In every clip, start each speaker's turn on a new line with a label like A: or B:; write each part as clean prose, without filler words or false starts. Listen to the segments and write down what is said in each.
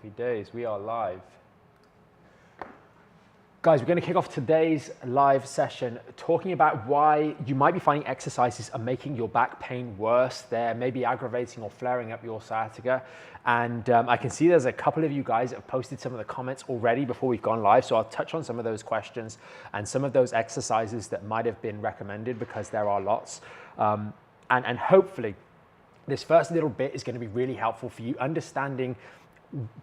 A: Happy days, we are live. Guys, we're going to kick off today's live session talking about why you might be finding exercises are making your back pain worse. They're maybe aggravating or flaring up your sciatica. And I can see there's a couple of you guys that have posted some of the comments already before we've gone live. So I'll touch on some of those questions and some of those exercises that might have been recommended, because there are lots. And hopefully this first little bit is going to be really helpful for you understanding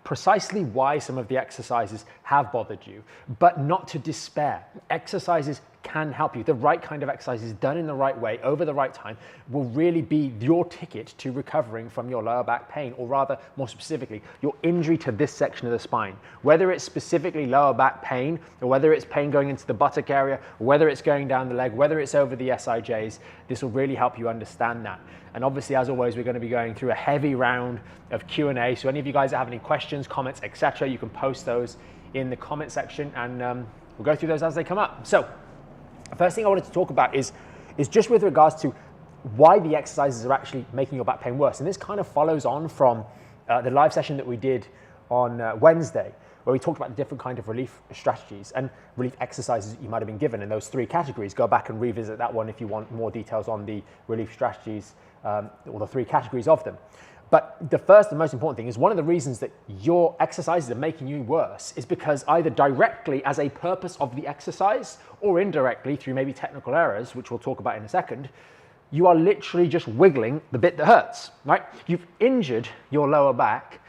A: precisely why some of the exercises have bothered you, but not to despair. Exercises can help you. The right kind of exercises done in the right way over the right time will really be your ticket to recovering from your lower back pain, or rather, more specifically, your injury to this section of the spine. Whether it's specifically lower back pain, or whether it's pain going into the buttock area, or whether it's going down the leg, whether it's over the SIJs, this will really help you understand that. And obviously, as always, we're going to be going through a heavy round of Q&A. So any of you guys that have any questions, comments, etc., you can post those in the comment section, and we'll go through those as they come up. So the first thing I wanted to talk about is just with regards to why the exercises are actually making your back pain worse. And this kind of follows on from the live session that we did on Wednesday, where we talked about the different kind of relief strategies and relief exercises that you might have been given in those three categories. Go back and revisit that one if you want more details on the relief strategies, or the three categories of them. But the first and most important thing is, one of the reasons that your exercises are making you worse is because either directly as a purpose of the exercise, or indirectly through maybe technical errors, which we'll talk about in a second, you are literally just wiggling the bit that hurts, right? You've injured your lower back,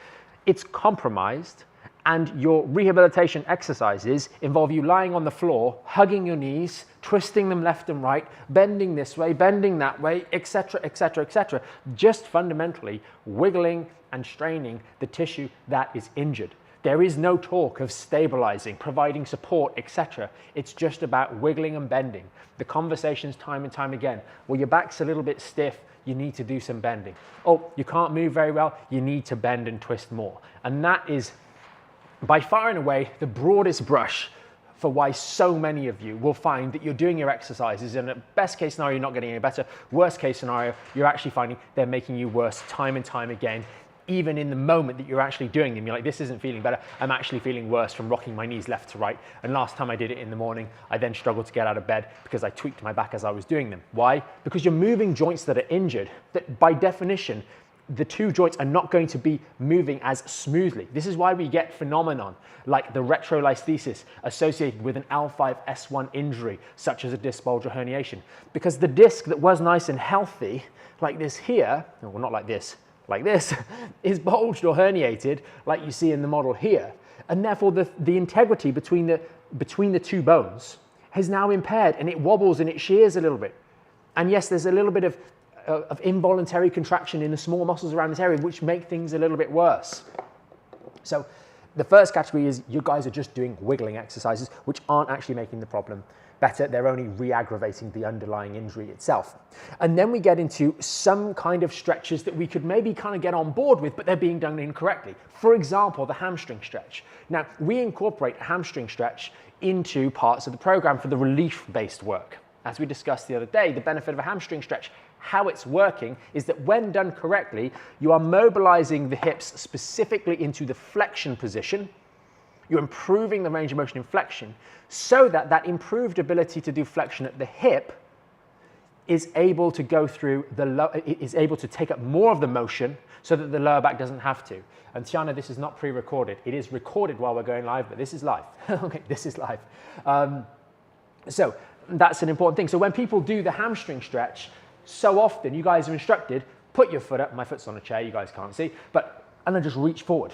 A: it's compromised, and your rehabilitation exercises involve you lying on the floor, hugging your knees, twisting them left and right, bending this way, bending that way, etc., etc., etc. Just fundamentally wiggling and straining the tissue that is injured. There is no talk of stabilizing, providing support, etc. It's just about wiggling and bending. The conversations time and time again, well, your back's a little bit stiff, you need to do some bending. Oh, you can't move very well, you need to bend and twist more. And that is by far and away the broadest brush for why so many of you will find that you're doing your exercises, and at best case scenario you're not getting any better, worst case scenario you're actually finding they're making you worse time and time again. Even in the moment that you're actually doing them, you're like, this isn't feeling better, I'm actually feeling worse from rocking my knees left to right. And last time I did it in the morning, I then struggled to get out of bed because I tweaked my back as I was doing them. Why? Because you're moving joints that are injured, that by definition the two joints are not going to be moving as smoothly. This is why we get phenomenon like the retrolisthesis associated with an L5-S1 injury, such as a disc bulge or herniation. Because the disc that was nice and healthy, like this here, well, not like this, is bulged or herniated, like you see in the model here. And therefore the integrity between the two bones has now impaired, and it wobbles and it shears a little bit. And yes, there's a little bit of involuntary contraction in the small muscles around this area, which make things a little bit worse. So the first category is you guys are just doing wiggling exercises, which aren't actually making the problem better. They're only re-aggravating the underlying injury itself. And then we get into some kind of stretches that we could maybe kind of get on board with, but they're being done incorrectly. For example, the hamstring stretch. Now, we incorporate a hamstring stretch into parts of the program for the relief-based work. As we discussed the other day, the benefit of a hamstring stretch, how it's working is that when done correctly, you are mobilizing the hips specifically into the flexion position. You're improving the range of motion in flexion, so that that improved ability to do flexion at the hip is able to go through is able to take up more of the motion, so that the lower back doesn't have to. And Tiana, this is not pre-recorded. It is recorded while we're going live, but this is live. Okay, this is live. So that's an important thing. So when people do the hamstring stretch, so often you guys are instructed, put your foot up, my foot's on a chair, you guys can't see, and then just reach forward.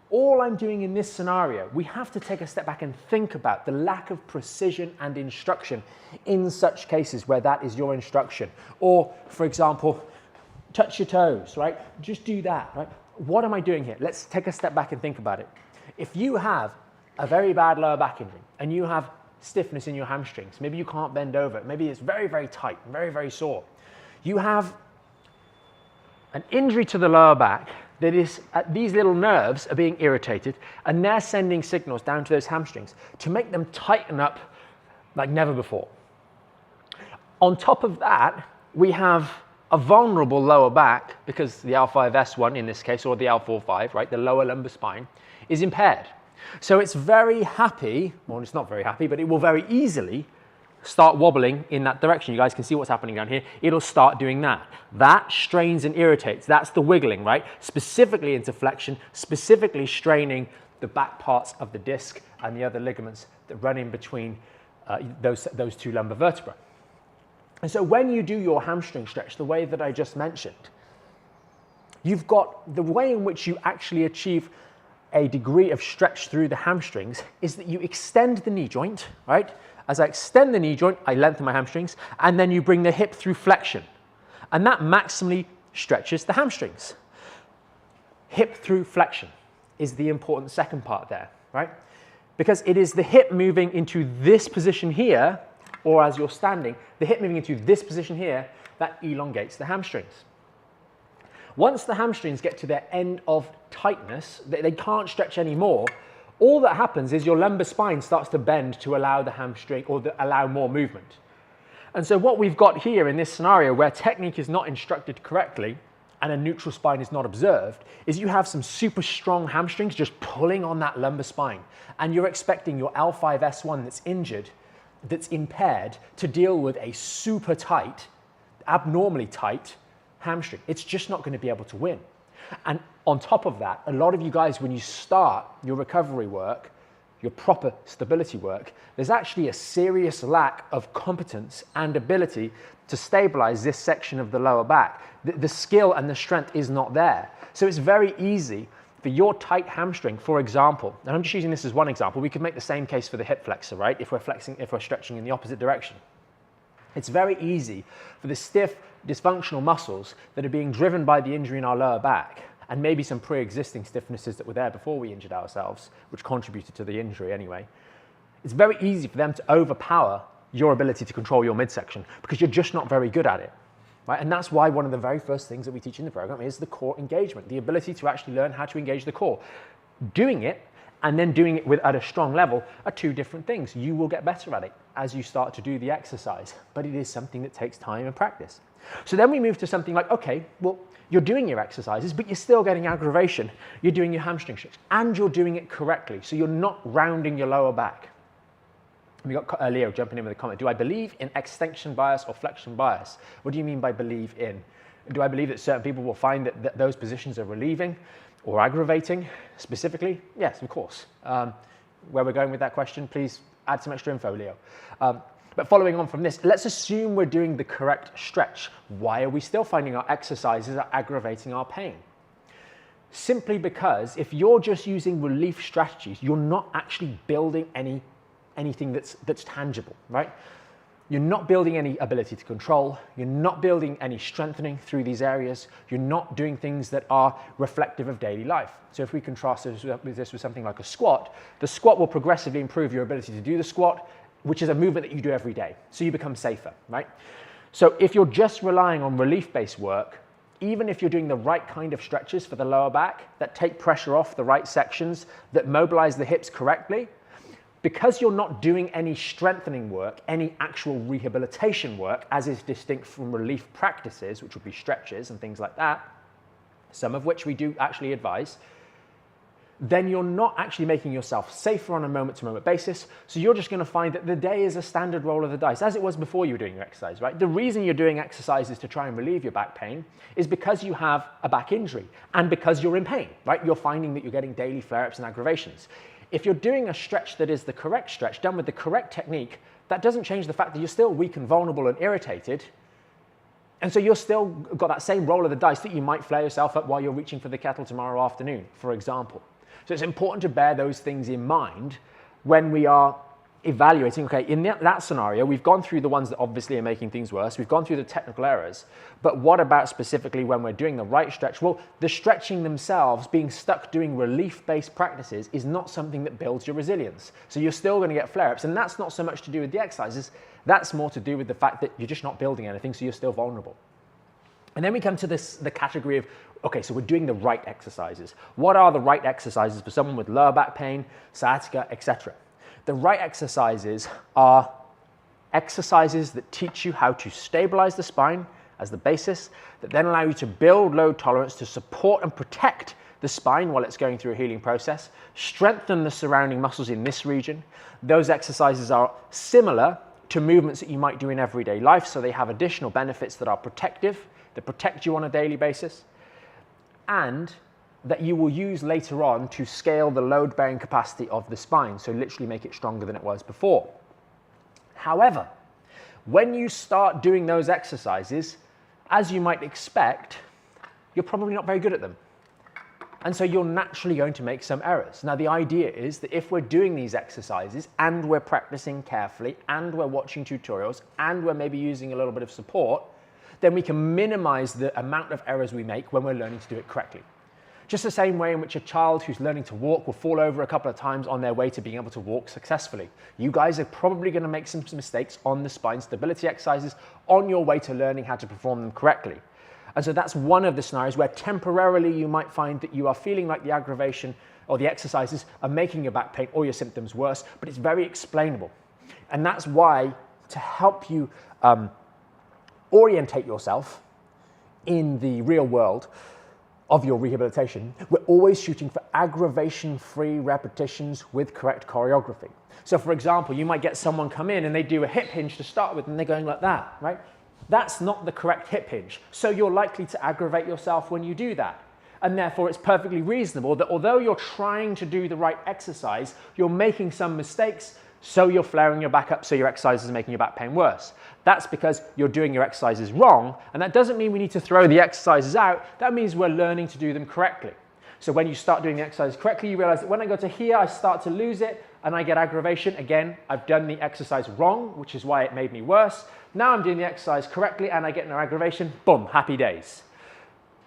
A: All I'm doing in this scenario, we have to take a step back and think about the lack of precision and instruction in such cases where that is your instruction. Or, for example, touch your toes, right? Just do that, right? What am I doing here? Let's take a step back and think about it. If you have a very bad lower back injury and you have stiffness in your hamstrings, maybe you can't bend over, maybe it's very, very tight, very, very sore. You have an injury to the lower back that is, these little nerves are being irritated, and they're sending signals down to those hamstrings to make them tighten up like never before. On top of that, we have a vulnerable lower back, because the L5-S1 in this case, or the L4-5, right, the lower lumbar spine, is impaired. So it's very happy, well, it's not very happy, but it will very easily start wobbling in that direction. You guys can see what's happening down here. It'll start doing that. That strains and irritates. That's the wiggling, right? Specifically into flexion, specifically straining the back parts of the disc and the other ligaments that run in between those two lumbar vertebrae. And so when you do your hamstring stretch the way that I just mentioned, you've got the way in which you actually achieve a degree of stretch through the hamstrings is that you extend the knee joint, right? As I extend the knee joint, I lengthen my hamstrings, and then you bring the hip through flexion. And that maximally stretches the hamstrings. Hip through flexion is the important second part there, right? Because it is the hip moving into this position here, or as you're standing, the hip moving into this position here, that elongates the hamstrings. Once the hamstrings get to their end of tightness, they can't stretch anymore, all that happens is your lumbar spine starts to bend to allow the hamstring or allow more movement. And so what we've got here in this scenario where technique is not instructed correctly and a neutral spine is not observed is you have some super strong hamstrings just pulling on that lumbar spine. And you're expecting your L5-S1 that's injured, that's impaired, to deal with a super tight, abnormally tight hamstring. It's just not going to be able to win. And on top of that, a lot of you guys, when you start your recovery work, your proper stability work, there's actually a serious lack of competence and ability to stabilize this section of the lower back. The skill and the strength is not there. So it's very easy for your tight hamstring, for example, and I'm just using this as one example, we could make the same case for the hip flexor, right? If we're stretching in the opposite direction. It's very easy for the stiff, dysfunctional muscles that are being driven by the injury in our lower back, and maybe some pre-existing stiffnesses that were there before we injured ourselves, which contributed to the injury anyway. It's very easy for them to overpower your ability to control your midsection because you're just not very good at it, right? And that's why one of the very first things that we teach in the program is the core engagement, the ability to actually learn how to engage the core. Doing it and then doing it at a strong level are two different things. You will get better at it as you start to do the exercise, but it is something that takes time and practice. So then we move to something like, okay, well, you're doing your exercises, but you're still getting aggravation. You're doing your hamstring stretch, and you're doing it correctly, so you're not rounding your lower back. We got Leo jumping in with a comment. Do I believe in extension bias or flexion bias? What do you mean by believe in? Do I believe that certain people will find that those positions are relieving or aggravating specifically? Yes, of course. Where we're going with that question, please add some extra info, Leo. But following on from this, let's assume we're doing the correct stretch. Why are we still finding our exercises are aggravating our pain? Simply because if you're just using relief strategies, you're not actually building anything that's tangible, right? You're not building any ability to control. You're not building any strengthening through these areas. You're not doing things that are reflective of daily life. So if we contrast this with something like a squat, the squat will progressively improve your ability to do the squat, which is a movement that you do every day. So you become safer, right? So if you're just relying on relief-based work, even if you're doing the right kind of stretches for the lower back that take pressure off the right sections, that mobilize the hips correctly, because you're not doing any strengthening work, any actual rehabilitation work, as is distinct from relief practices, which would be stretches and things like that, some of which we do actually advise, then you're not actually making yourself safer on a moment-to-moment basis. So you're just going to find that the day is a standard roll of the dice, as it was before you were doing your exercise, right? The reason you're doing exercises to try and relieve your back pain is because you have a back injury and because you're in pain, right? You're finding that you're getting daily flare-ups and aggravations. If you're doing a stretch that is the correct stretch, done with the correct technique, that doesn't change the fact that you're still weak and vulnerable and irritated. And so you're still got that same roll of the dice that you might flare yourself up while you're reaching for the kettle tomorrow afternoon, for example. So it's important to bear those things in mind when we are evaluating, okay, in that scenario, we've gone through the ones that obviously are making things worse. We've gone through the technical errors. But what about specifically when we're doing the right stretch? Well, the stretching themselves, being stuck doing relief-based practices, is not something that builds your resilience. So you're still going to get flare-ups. And that's not so much to do with the exercises. That's more to do with the fact that you're just not building anything, so you're still vulnerable. And then we come to the category of, okay, so we're doing the right exercises. What are the right exercises for someone with lower back pain, sciatica, etc.? The right exercises are exercises that teach you how to stabilize the spine as the basis, that then allow you to build load tolerance to support and protect the spine while it's going through a healing process, strengthen the surrounding muscles in this region. Those exercises are similar to movements that you might do in everyday life, so they have additional benefits that are protective, that protect you on a daily basis, and that you will use later on to scale the load-bearing capacity of the spine, so literally make it stronger than it was before. However, when you start doing those exercises, as you might expect, you're probably not very good at them. And so you're naturally going to make some errors. Now, the idea is that if we're doing these exercises and we're practicing carefully and we're watching tutorials and we're maybe using a little bit of support, then we can minimize the amount of errors we make when we're learning to do it correctly. Just the same way in which a child who's learning to walk will fall over a couple of times on their way to being able to walk successfully. You guys are probably going to make some mistakes on the spine stability exercises on your way to learning how to perform them correctly. And so that's one of the scenarios where temporarily you might find that you are feeling like the aggravation or the exercises are making your back pain or your symptoms worse, but it's very explainable. And that's why, to help you orientate yourself in the real world of your rehabilitation, we're always shooting for aggravation-free repetitions with correct choreography. So for example, you might get someone come in and they do a hip hinge to start with and they're going like that, right? That's not the correct hip hinge. So you're likely to aggravate yourself when you do that. And therefore it's perfectly reasonable that although you're trying to do the right exercise, you're making some mistakes, so you're flaring your back up, so your exercise is making your back pain worse. That's because you're doing your exercises wrong, and that doesn't mean we need to throw the exercises out. That means we're learning to do them correctly. So when you start doing the exercise correctly, you realize that when I go to here, I start to lose it, and I get aggravation. Again, I've done the exercise wrong, which is why it made me worse. Now I'm doing the exercise correctly, and I get no aggravation. Boom, happy days.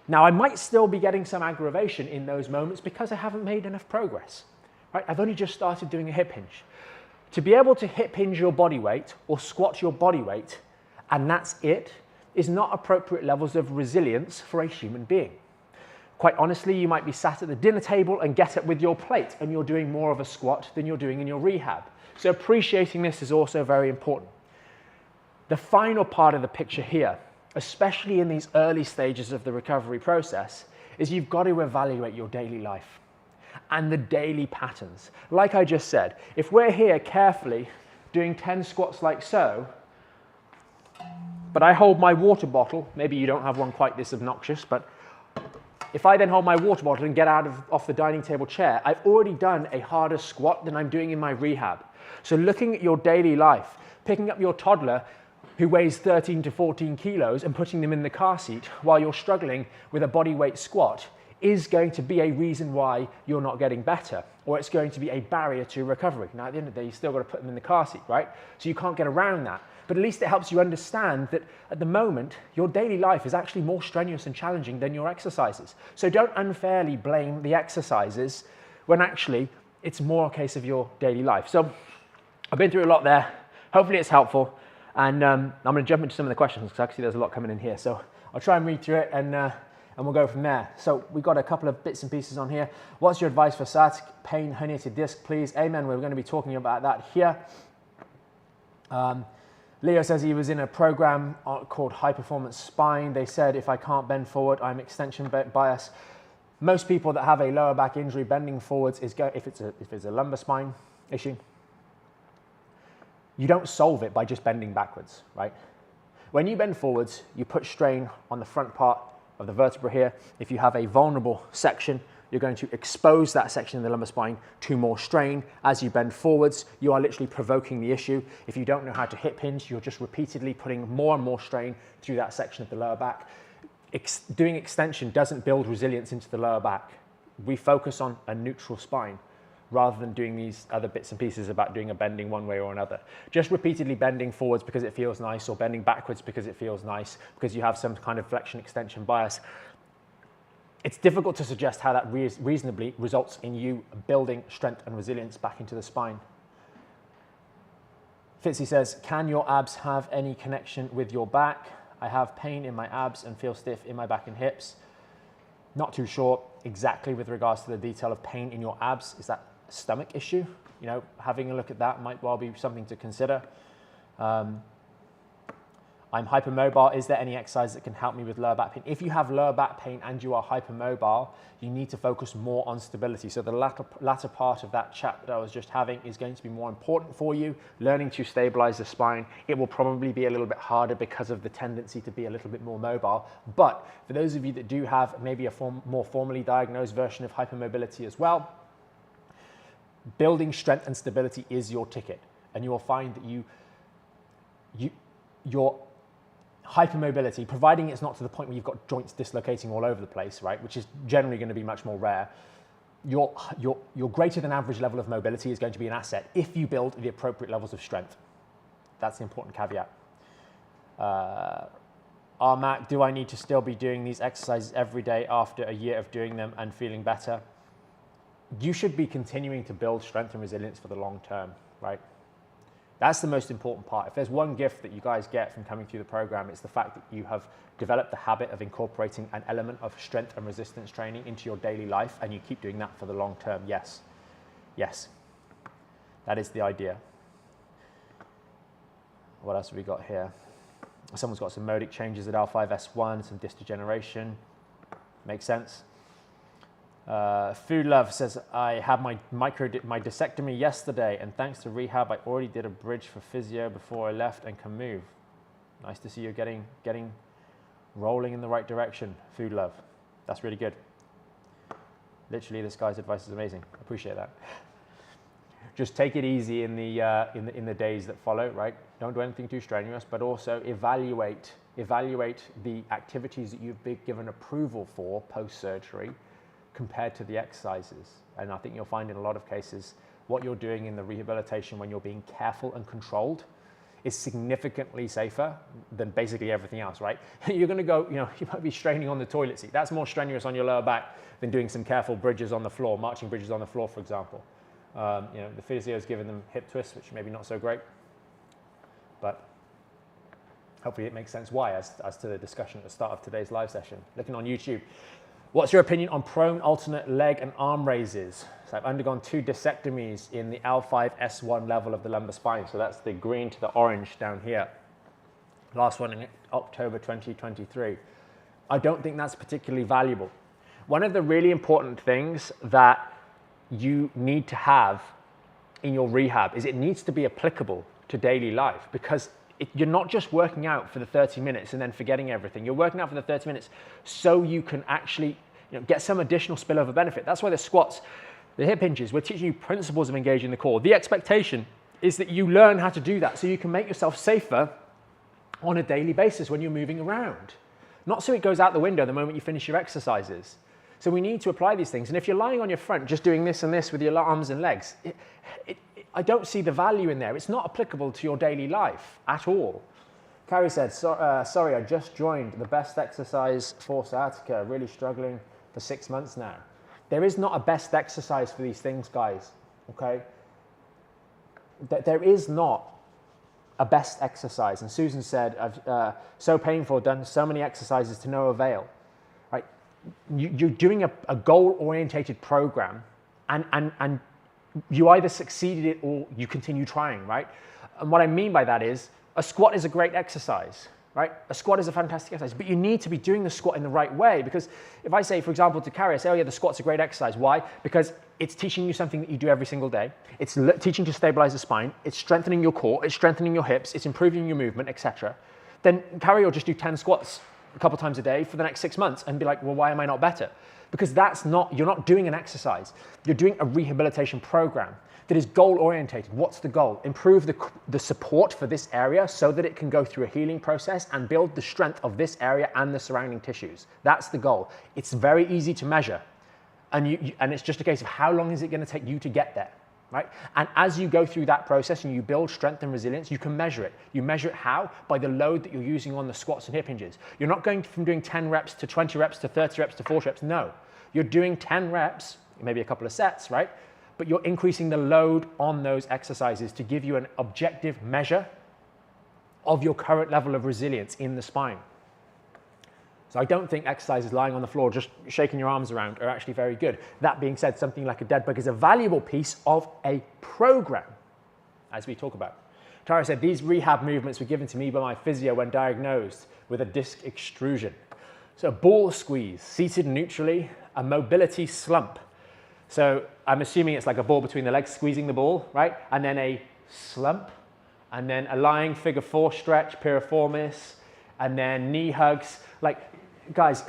A: Now, I might still be getting some aggravation in those moments because I haven't made enough progress. Right? I've only just started doing a hip hinge. To be able to hip hinge your body weight or squat your body weight, and that's it, is not appropriate levels of resilience for a human being. Quite honestly, you might be sat at the dinner table and get up with your plate and you're doing more of a squat than you're doing in your rehab. So appreciating this is also very important. The final part of the picture here, especially in these early stages of the recovery process, is you've got to evaluate your daily life and the daily patterns. Like I just said, if we're here carefully doing 10 squats like so, but I hold my water bottle, maybe you don't have one quite this obnoxious, but if I then hold my water bottle and get off the dining table chair, I've already done a harder squat than I'm doing in my rehab. So looking at your daily life, picking up your toddler who weighs 13 to 14 kilos and putting them in the car seat while you're struggling with a body weight squat is going to be a reason why you're not getting better, or it's going to be a barrier to recovery. Now, at the end of the day, you've still got to put them in the car seat, right? So you can't get around that. But at least it helps you understand that at the moment, your daily life is actually more strenuous and challenging than your exercises. So don't unfairly blame the exercises when actually it's more a case of your daily life. So I've been through a lot there. Hopefully it's helpful. And I'm going to jump into some of the questions because actually there's a lot coming in here. So I'll try and read through it and we'll go from there. So we've got a couple of bits and pieces on here. What's your advice for sciatic pain, herniated disc, please? Amen. We're going to be talking about that here. Leo says he was in a program called High Performance Spine. They said if I can't bend forward, I'm extension bias. Most people that have a lower back injury, bending forwards is if it's a lumbar spine issue, you don't solve it by just bending backwards, right? When you bend forwards, you put strain on the front part of the vertebra here. If you have a vulnerable section, you're going to expose that section in the lumbar spine to more strain. As you bend forwards, you are literally provoking the issue. If you don't know how to hip hinge, you're just repeatedly putting more and more strain through that section of the lower back. Doing extension doesn't build resilience into the lower back. We focus on a neutral spine rather than doing these other bits and pieces about doing a bending one way or another. Just repeatedly bending forwards because it feels nice, or bending backwards because it feels nice, because you have some kind of flexion extension bias. It's difficult to suggest how that reasonably results in you building strength and resilience back into the spine. Fitzy says, can your abs have any connection with your back? I have pain in my abs and feel stiff in my back and hips. Not too sure exactly with regards to the detail of pain in your abs. Is that a stomach issue? You know, having a look at that might well be something to consider. I'm I'm hypermobile. Is there any exercise that can help me with lower back pain? If you have lower back pain and you are hypermobile, you need to focus more on stability. So the latter part of that chat that I was just having is going to be more important for you, learning to stabilize the spine. It will probably be a little bit harder because of the tendency to be a little bit more mobile. But for those of you that do have maybe a more formally diagnosed version of hypermobility as well, building strength and stability is your ticket. And you will find that your hypermobility, providing it's not to the point where you've got joints dislocating all over the place, right, which is generally going to be much more rare, your greater than average level of mobility is going to be an asset if you build the appropriate levels of strength. That's the important caveat. Matt, do I need to still be doing these exercises every day after a year of doing them and feeling better? You should be continuing to build strength and resilience for the long term, right? That's the most important part. If there's one gift that you guys get from coming through the program, it's the fact that you have developed the habit of incorporating an element of strength and resistance training into your daily life, and you keep doing that for the long term. Yes. Yes. That is the idea. What else have we got here? Someone's got some modic changes at L5-S1, some disc degeneration. Makes sense. Food Love says, I had my disectomy yesterday, and thanks to rehab, I already did a bridge for physio before I left and can move. Nice to see you getting rolling in the right direction, Food Love. That's really good. Literally, this guy's advice is amazing. I appreciate that. Just take it easy in the days that follow, right? Don't do anything too strenuous, but also evaluate the activities that you've been given approval for post-surgery compared to the exercises. And I think you'll find in a lot of cases, what you're doing in the rehabilitation when you're being careful and controlled is significantly safer than basically everything else, right? You're gonna go, you might be straining on the toilet seat. That's more strenuous on your lower back than doing some careful bridges on the floor, marching bridges on the floor, for example. The physio's given them hip twists, which maybe not so great, but hopefully it makes sense why, as to the discussion at the start of today's live session. Looking on YouTube. What's your opinion on prone alternate leg and arm raises? So I've undergone 2 disectomies in the L5-S1 level of the lumbar spine. So that's the green to the orange down here. Last one in October 2023. I don't think that's particularly valuable. One of the really important things that you need to have in your rehab is it needs to be applicable to daily life, because you're not just working out for the 30 minutes and then forgetting everything. You're working out for the 30 minutes so you can actually get some additional spillover benefit. That's why the squats, the hip hinges, we're teaching you principles of engaging the core. The expectation is that you learn how to do that so you can make yourself safer on a daily basis when you're moving around. Not so it goes out the window the moment you finish your exercises. So we need to apply these things. And if you're lying on your front, just doing this and this with your arms and legs, I don't see the value in there. It's not applicable to your daily life at all. Carrie said, sorry, I just joined the best exercise for sciatica, really struggling for 6 months now. There is not a best exercise for these things, guys, okay? There is not a best exercise. And Susan said, so painful, done so many exercises to no avail, right? You're doing a goal-orientated program, and you either succeeded it or you continue trying, right? And what I mean by that is, a squat is a great exercise, right? A squat is a fantastic exercise, but you need to be doing the squat in the right way, because if I say, for example, to Carrie, I say, oh yeah, the squat's a great exercise. Why? Because it's teaching you something that you do every single day. It's teaching to stabilize the spine. It's strengthening your core. It's strengthening your hips. It's improving your movement, etc. Then Carrie will just do 10 squats a couple times a day for the next 6 months and be like, well, why am I not better? Because you're not doing an exercise. You're doing a rehabilitation program that is goal-orientated. What's the goal? Improve the support for this area so that it can go through a healing process and build the strength of this area and the surrounding tissues. That's the goal. It's very easy to measure. And it's just a case of how long is it going to take you to get there, right? And as you go through that process and you build strength and resilience, you can measure it. You measure it how? By the load that you're using on the squats and hip hinges. You're not going from doing 10 reps to 20 reps to 30 reps to 40 reps. No. You're doing 10 reps, maybe a couple of sets, right? But you're increasing the load on those exercises to give you an objective measure of your current level of resilience in the spine. So I don't think exercises lying on the floor, just shaking your arms around, are actually very good. That being said, something like a dead bug is a valuable piece of a program, as we talk about. Tara said, these rehab movements were given to me by my physio when diagnosed with a disc extrusion. So ball squeeze, seated neutrally, a mobility slump. So I'm assuming it's like a ball between the legs, squeezing the ball, right? And then a slump, and then a lying figure 4 stretch, piriformis, and then knee hugs. Like, guys,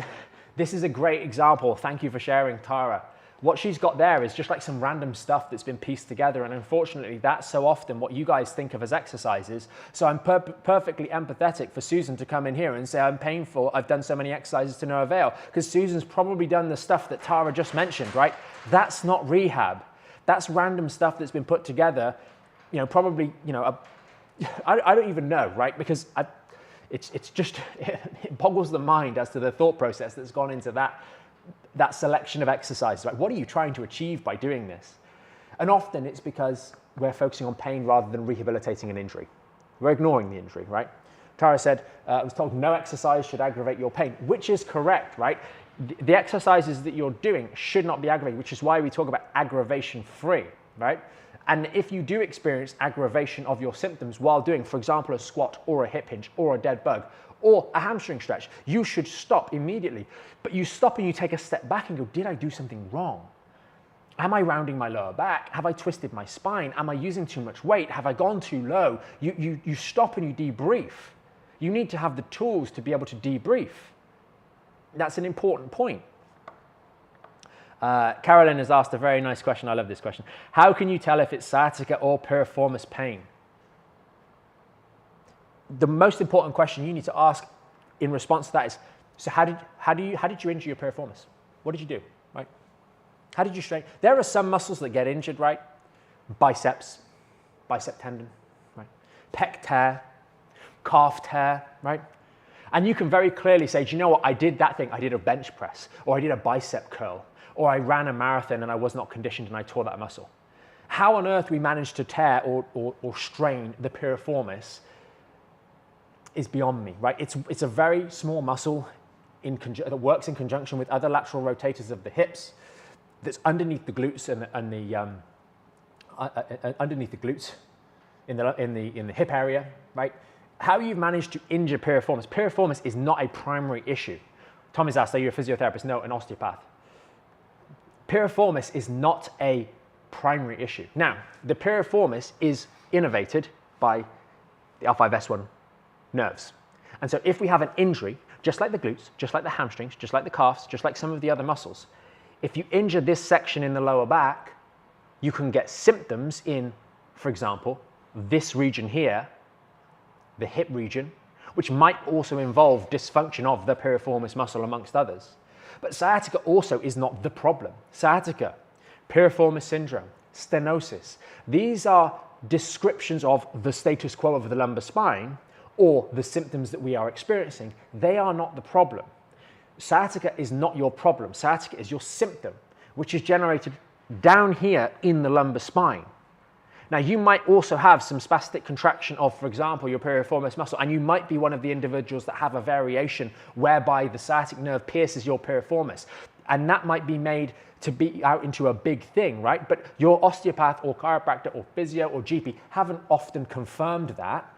A: this is a great example. Thank you for sharing, Tara. What she's got there is just like some random stuff that's been pieced together, and unfortunately that's so often what you guys think of as exercises. So I'm perfectly empathetic for Susan to come in here and say, I'm painful, I've done so many exercises to no avail, because Susan's probably done the stuff that Tara just mentioned, right? That's not rehab. That's random stuff that's been put together, you know, probably, you know, I don't even know, right? Because it's just, it boggles the mind as to the thought process that's gone into that selection of exercises. Right? What are you trying to achieve by doing this? And often it's because we're focusing on pain rather than rehabilitating an injury. We're ignoring the injury, right? Tara said, I was told no exercise should aggravate your pain, which is correct, right? The exercises that you're doing should not be aggravating, which is why we talk about aggravation-free, right? And if you do experience aggravation of your symptoms while doing, for example, a squat or a hip hinge or a dead bug or a hamstring stretch, you should stop immediately. But you stop and you take a step back and go, did I do something wrong? Am I rounding my lower back? Have I twisted my spine? Am I using too much weight? Have I gone too low? You stop and you debrief. You need to have the tools to be able to debrief. That's an important point. Carolyn has asked a very nice question. I love this question. How can you tell if it's sciatica or piriformis pain? The most important question you need to ask in response to that is, so how did you injure your piriformis? What did you do, right? How did you strain? There are some muscles that get injured, right? Biceps, bicep tendon, right? Pec tear, calf tear, right? And you can very clearly say, do you know what? I did that thing. I did a bench press, or I did a bicep curl, or I ran a marathon and I was not conditioned and I tore that muscle. How on earth we managed to tear or strain the piriformis is beyond me, right? It's a very small muscle that works in conjunction with other lateral rotators of the hips, that's underneath the glutes underneath the glutes in the hip area, right? How you've managed to injure piriformis. Piriformis is not a primary issue. Tom has asked, are you a physiotherapist? No, an osteopath. Piriformis is not a primary issue. Now, the piriformis is innervated by the L5S1 nerves. And so if we have an injury, just like the glutes, just like the hamstrings, just like the calves, just like some of the other muscles, if you injure this section in the lower back, you can get symptoms in, for example, this region here, the hip region, which might also involve dysfunction of the piriformis muscle amongst others. But sciatica also is not the problem. Sciatica, piriformis syndrome, stenosis, these are descriptions of the status quo of the lumbar spine or the symptoms that we are experiencing. They are not the problem. Sciatica is not your problem. Sciatica is your symptom, which is generated down here in the lumbar spine. Now, you might also have some spastic contraction of, for example, your piriformis muscle, and you might be one of the individuals that have a variation whereby the sciatic nerve pierces your piriformis, and that might be made to be out into a big thing, right? But your osteopath or chiropractor or physio or GP haven't often confirmed that.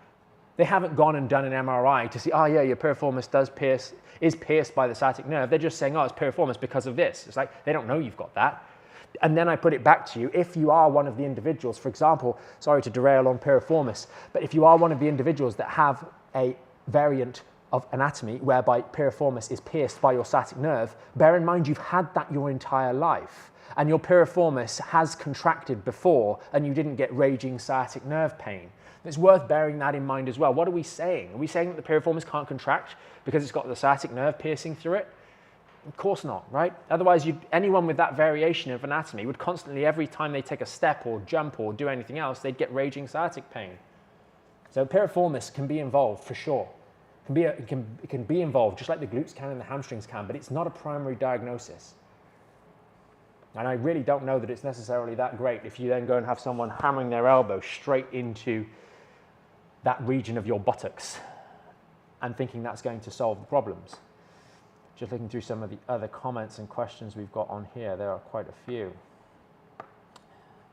A: They haven't gone and done an MRI to see, oh yeah, your piriformis is pierced by the sciatic nerve. They're just saying, oh, it's piriformis because of this. It's like, they don't know you've got that. And then I put it back to you, if you are one of the individuals, for example, sorry to derail on piriformis, but if you are one of the individuals that have a variant of anatomy whereby piriformis is pierced by your sciatic nerve, bear in mind you've had that your entire life. And your piriformis has contracted before and you didn't get raging sciatic nerve pain. It's worth bearing that in mind as well. What are we saying? Are we saying that the piriformis can't contract because it's got the sciatic nerve piercing through it? Of course not, right? Otherwise, anyone with that variation of anatomy would constantly, every time they take a step or jump or do anything else, they'd get raging sciatic pain. So piriformis can be involved for sure. It can be involved just like the glutes can and the hamstrings can, but it's not a primary diagnosis. And I really don't know that it's necessarily that great if you then go and have someone hammering their elbow straight into that region of your buttocks and thinking that's going to solve the problems. Just looking through some of the other comments and questions we've got on here, there are quite a few.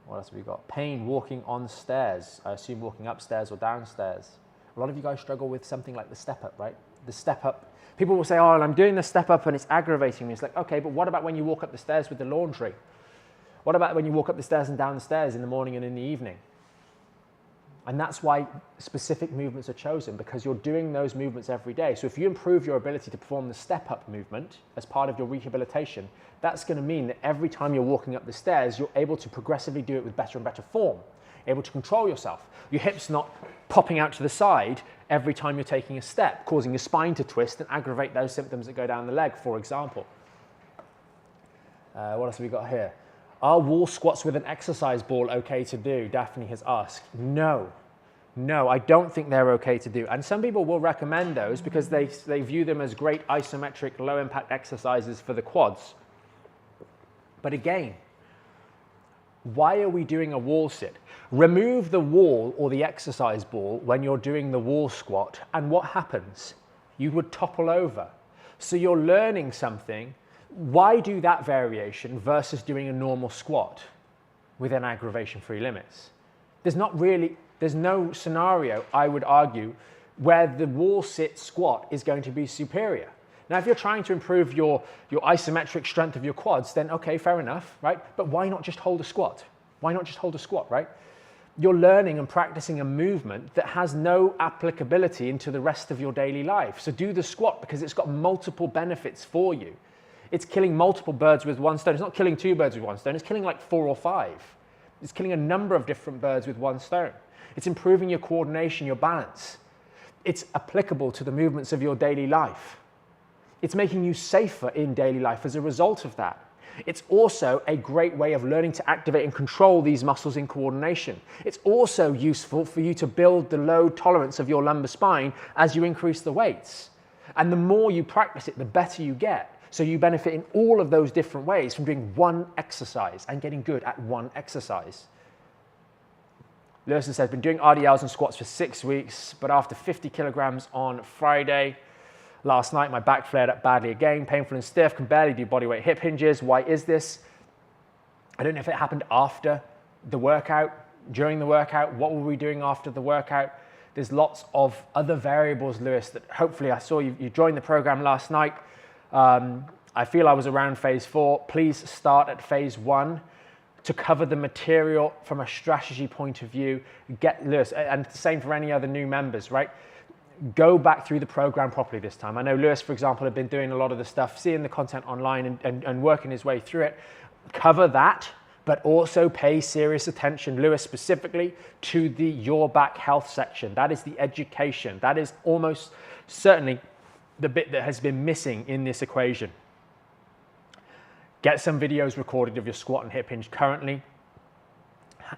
A: What else have we got? Pain walking on stairs. I assume walking upstairs or downstairs. A lot of you guys struggle with something like the step up, right? The step up. People will say, oh, I'm doing the step up and it's aggravating me. It's like, okay, but what about when you walk up the stairs with the laundry? What about when you walk up the stairs and down the stairs in the morning and in the evening? And that's why specific movements are chosen, because you're doing those movements every day. So if you improve your ability to perform the step-up movement as part of your rehabilitation, that's going to mean that every time you're walking up the stairs, you're able to progressively do it with better and better form, able to control yourself. Your hips not popping out to the side every time you're taking a step, causing your spine to twist and aggravate those symptoms that go down the leg, for example. What else have we got here? Are wall squats with an exercise ball okay to do? Daphne has asked. No, I don't think they're okay to do. And some people will recommend those because they view them as great isometric, low impact exercises for the quads. But again, why are we doing a wall sit? Remove the wall or the exercise ball when you're doing the wall squat, and what happens? You would topple over. So you're learning something. Why do that variation versus doing a normal squat within aggravation-free limits? There's no scenario, I would argue, where the wall sit squat is going to be superior. Now, if you're trying to improve your isometric strength of your quads, then okay, fair enough, right? But why not just hold a squat? Why not just hold a squat, right? You're learning and practicing a movement that has no applicability into the rest of your daily life. So do the squat because it's got multiple benefits for you. It's killing multiple birds with one stone. It's not killing 2 birds with one stone. It's killing like 4 or 5. It's killing a number of different birds with one stone. It's improving your coordination, your balance. It's applicable to the movements of your daily life. It's making you safer in daily life as a result of that. It's also a great way of learning to activate and control these muscles in coordination. It's also useful for you to build the load tolerance of your lumbar spine as you increase the weights. And the more you practice it, the better you get. So you benefit in all of those different ways from doing one exercise and getting good at one exercise. Lewis says, been doing RDLs and squats for 6 weeks, but after 50 kilograms on Friday, last night my back flared up badly again, painful and stiff, can barely do bodyweight hip hinges. Why is this? I don't know if it happened after the workout, during the workout, what were we doing after the workout? There's lots of other variables, Lewis, that hopefully I saw you joined the program last night. I feel I was around phase 4. Please start at phase 1 to cover the material from a strategy point of view. Get Lewis, and the same for any other new members, right? Go back through the program properly this time. I know Lewis, for example, had been doing a lot of the stuff, seeing the content online and working his way through it. Cover that, but also pay serious attention, Lewis, specifically to the Your Back Health section. That is the education. That is almost certainly the bit that has been missing in this equation. Get some videos recorded of your squat and hip hinge currently.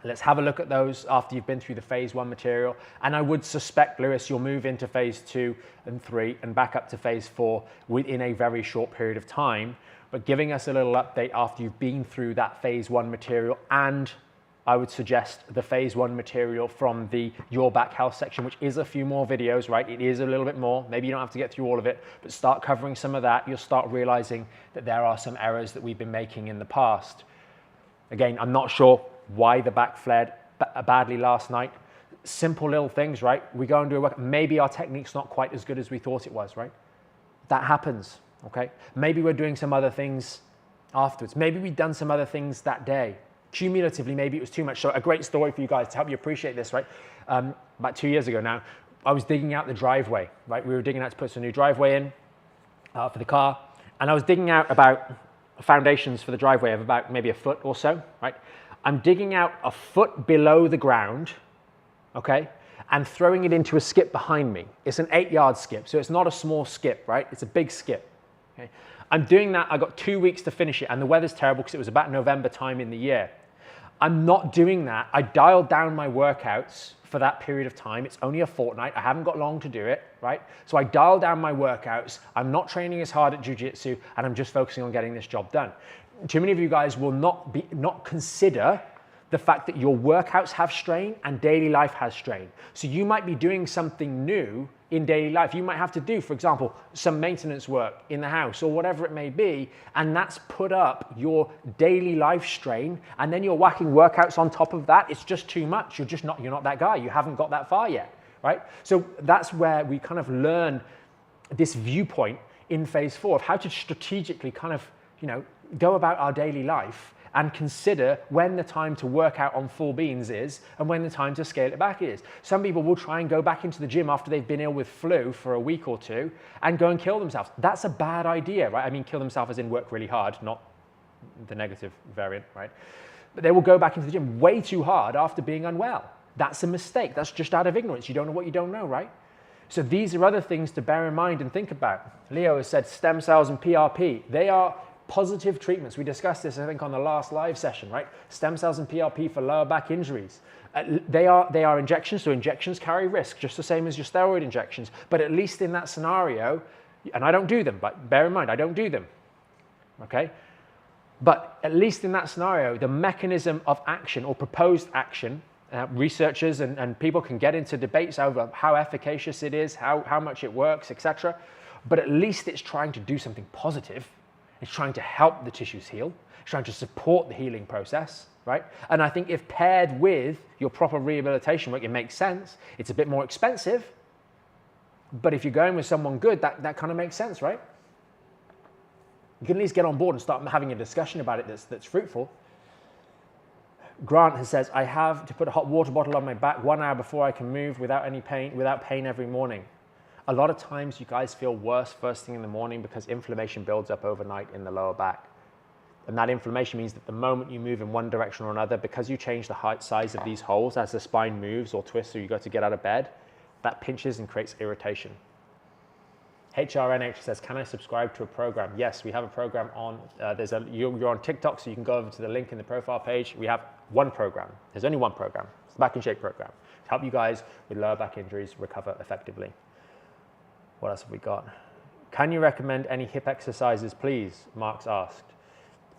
A: Let's have a look at those after you've been through the phase 1 material. And I would suspect, Lewis, you'll move into phase 2 and 3 and back up to phase 4 within a very short period of time. But giving us a little update after you've been through that phase 1 material, and I would suggest the phase 1 material from the Your Back Health section, which is a few more videos, right? It is a little bit more. Maybe you don't have to get through all of it, but start covering some of that. You'll start realizing that there are some errors that we've been making in the past. Again, I'm not sure why the back flared badly last night. Simple little things, right? We go and do a work. Maybe our technique's not quite as good as we thought it was, right? That happens, okay? Maybe we're doing some other things afterwards. Maybe we've done some other things that day. Cumulatively, maybe it was too much. So a great story for you guys to help you appreciate this, right? About 2 years ago now, I was digging out the driveway, right? We were digging out to put some new driveway in for the car. And I was digging out about foundations for the driveway of about maybe a foot or so, right? I'm digging out a foot below the ground, okay? And throwing it into a skip behind me. It's an 8-yard skip, so it's not a small skip, right? It's a big skip, okay? I'm doing that. I got 2 weeks to finish it, and the weather's terrible because it was about November time in the year. I'm not doing that. I dialed down my workouts for that period of time. It's only a fortnight. I haven't got long to do it, right? So I dialed down my workouts. I'm not training as hard at jiu-jitsu, and I'm just focusing on getting this job done. Too many of you guys will not consider the fact that your workouts have strain and daily life has strain. So you might be doing something new in daily life. You might have to do, for example, some maintenance work in the house or whatever it may be, and that's put up your daily life strain, and then you're whacking workouts on top of that. It's just too much. You're not that guy. You haven't got that far yet, right? So that's where we kind of learn this viewpoint in phase 4 of how to strategically kind of, go about our daily life and consider when the time to work out on full beans is and when the time to scale it back is. Some people will try and go back into the gym after they've been ill with flu for a week or two and go and kill themselves. That's a bad idea, right? I mean, kill themselves as in work really hard, not the negative variant, right? But they will go back into the gym way too hard after being unwell. That's a mistake. That's just out of ignorance. You don't know what you don't know, right? So these are other things to bear in mind and think about. Leo has said stem cells and PRP, they are positive treatments. We discussed this, I think, on the last live session, right? Stem cells and PRP for lower back injuries. They are injections, so injections carry risk, just the same as your steroid injections. But at least in that scenario, and I don't do them, but bear in mind, I don't do them, okay? But at least in that scenario, the mechanism of action or proposed action, researchers and people can get into debates over how efficacious it is, how much it works, etc. But at least it's trying to do something positive. It's trying to help the tissues heal. It's trying to support the healing process, right? And I think if paired with your proper rehabilitation work, it makes sense. It's a bit more expensive, but if you're going with someone good, that kind of makes sense, right? You can at least get on board and start having a discussion about it that's fruitful. Grant has says, I have to put a hot water bottle on my back 1 hour before I can move without pain every morning. A lot of times you guys feel worse first thing in the morning because inflammation builds up overnight in the lower back. And that inflammation means that the moment you move in one direction or another, because you change the height size of these holes as the spine moves or twists or you go to get out of bed, that pinches and creates irritation. HRNH says, can I subscribe to a program? Yes, we have a program on, you're on TikTok, so you can go over to the link in the profile page. We have one program. There's only one program. It's the Back in Shape program to help you guys with lower back injuries recover effectively. What else have we got? Can you recommend any hip exercises, please? Mark's asked.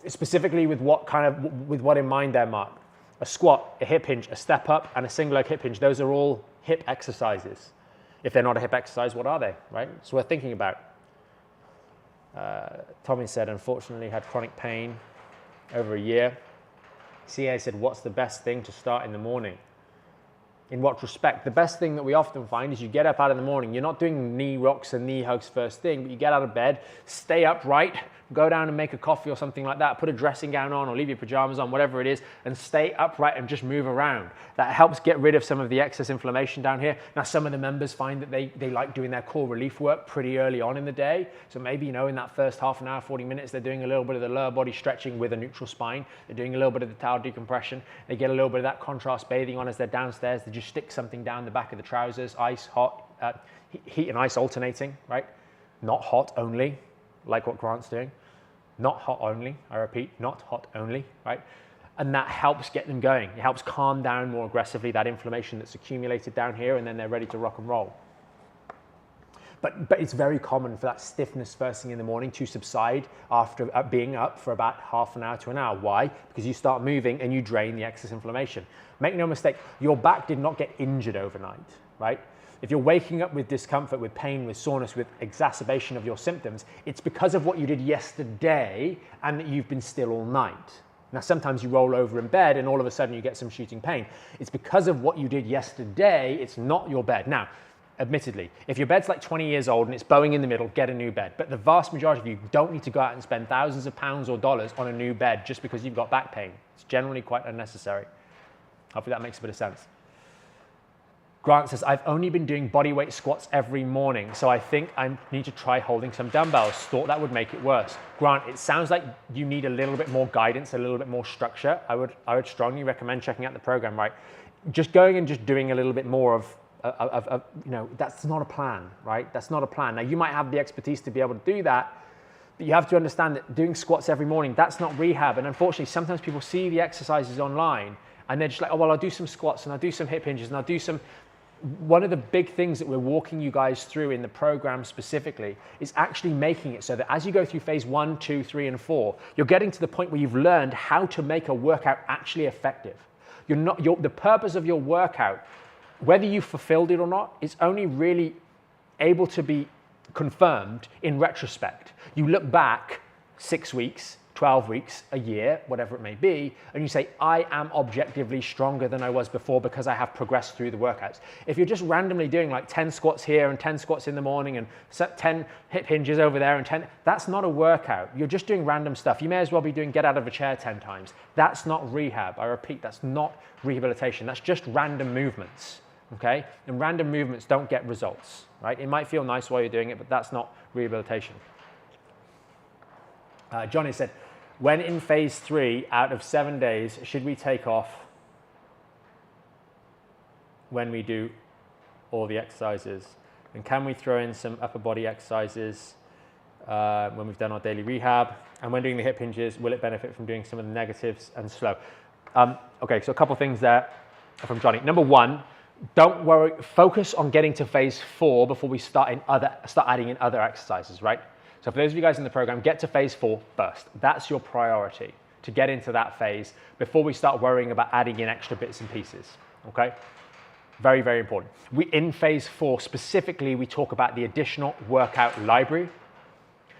A: Specifically with what in mind there, Mark? A squat, a hip hinge, a step up, and a single leg hip hinge. Those are all hip exercises. If they're not a hip exercise, what are they, right? It's worth thinking about. Tommy said, unfortunately, had chronic pain over a year. CA said, what's the best thing to start in the morning? In what respect? The best thing that we often find is you get up out in the morning, you're not doing knee rocks and knee hugs first thing, but you get out of bed, stay upright, go down and make a coffee or something like that, put a dressing gown on or leave your pajamas on, whatever it is, and stay upright and just move around. That helps get rid of some of the excess inflammation down here. Now, some of the members find that they like doing their core relief work pretty early on in the day. So maybe, in that first half an hour, 40 minutes, they're doing a little bit of the lower body stretching with a neutral spine. They're doing a little bit of the towel decompression. They get a little bit of that contrast bathing on as they're downstairs. They just stick something down the back of the trousers, ice, hot, heat and ice alternating, right? Not hot only, like what Grant's doing. Not hot only, I repeat, not hot only, right? And that helps get them going. It helps calm down more aggressively that inflammation that's accumulated down here, and then they're ready to rock and roll. But it's very common for that stiffness first thing in the morning to subside after being up for about half an hour to an hour. Why? Because you start moving and you drain the excess inflammation. Make no mistake, your back did not get injured overnight, right? If you're waking up with discomfort, with pain, with soreness, with exacerbation of your symptoms, it's because of what you did yesterday and that you've been still all night. Now, sometimes you roll over in bed and all of a sudden you get some shooting pain. It's because of what you did yesterday, it's not your bed. Now, admittedly, if your bed's like 20 years old and it's bowing in the middle, get a new bed. But the vast majority of you don't need to go out and spend thousands of pounds or dollars on a new bed just because you've got back pain. It's generally quite unnecessary. Hopefully that makes a bit of sense. Grant says, I've only been doing bodyweight squats every morning, so I think I need to try holding some dumbbells. Thought that would make it worse. Grant, it sounds like you need a little bit more guidance, a little bit more structure. I would strongly recommend checking out the program, right? Just going and just doing a little bit more of that's not a plan, right? That's not a plan. Now, you might have the expertise to be able to do that, but you have to understand that doing squats every morning, that's not rehab. And unfortunately, sometimes people see the exercises online and they're just like, oh, well, I'll do some squats and I'll do some hip hinges and I'll do some. One of the big things that we're walking you guys through in the program specifically is actually making it so that as you go through phase 1, 2, 3, and 4, you're getting to the point where you've learned how to make a workout actually effective. The purpose of your workout, whether you fulfilled it or not, is only really able to be confirmed in retrospect. You look back 6 weeks, 12 weeks, a year, whatever it may be, and you say, I am objectively stronger than I was before because I have progressed through the workouts. If you're just randomly doing like 10 squats here and 10 squats in the morning and 10 hip hinges over there and 10, that's not a workout. You're just doing random stuff. You may as well be doing get out of a chair 10 times. That's not rehab. I repeat, that's not rehabilitation. That's just random movements, okay? And random movements don't get results, right? It might feel nice while you're doing it, but that's not rehabilitation. Johnny said, when in phase 3 out of 7 days, should we take off when we do all the exercises? And can we throw in some upper body exercises when we've done our daily rehab? And when doing the hip hinges, will it benefit from doing some of the negatives and slow? Okay, so a couple things there from Johnny. Number one, don't worry, focus on getting to phase 4 before we start adding in other exercises, right? So for those of you guys in the program, get to phase 4 first. That's your priority, to get into that phase before we start worrying about adding in extra bits and pieces, okay? Very, very important. In phase 4 specifically, we talk about the additional workout library.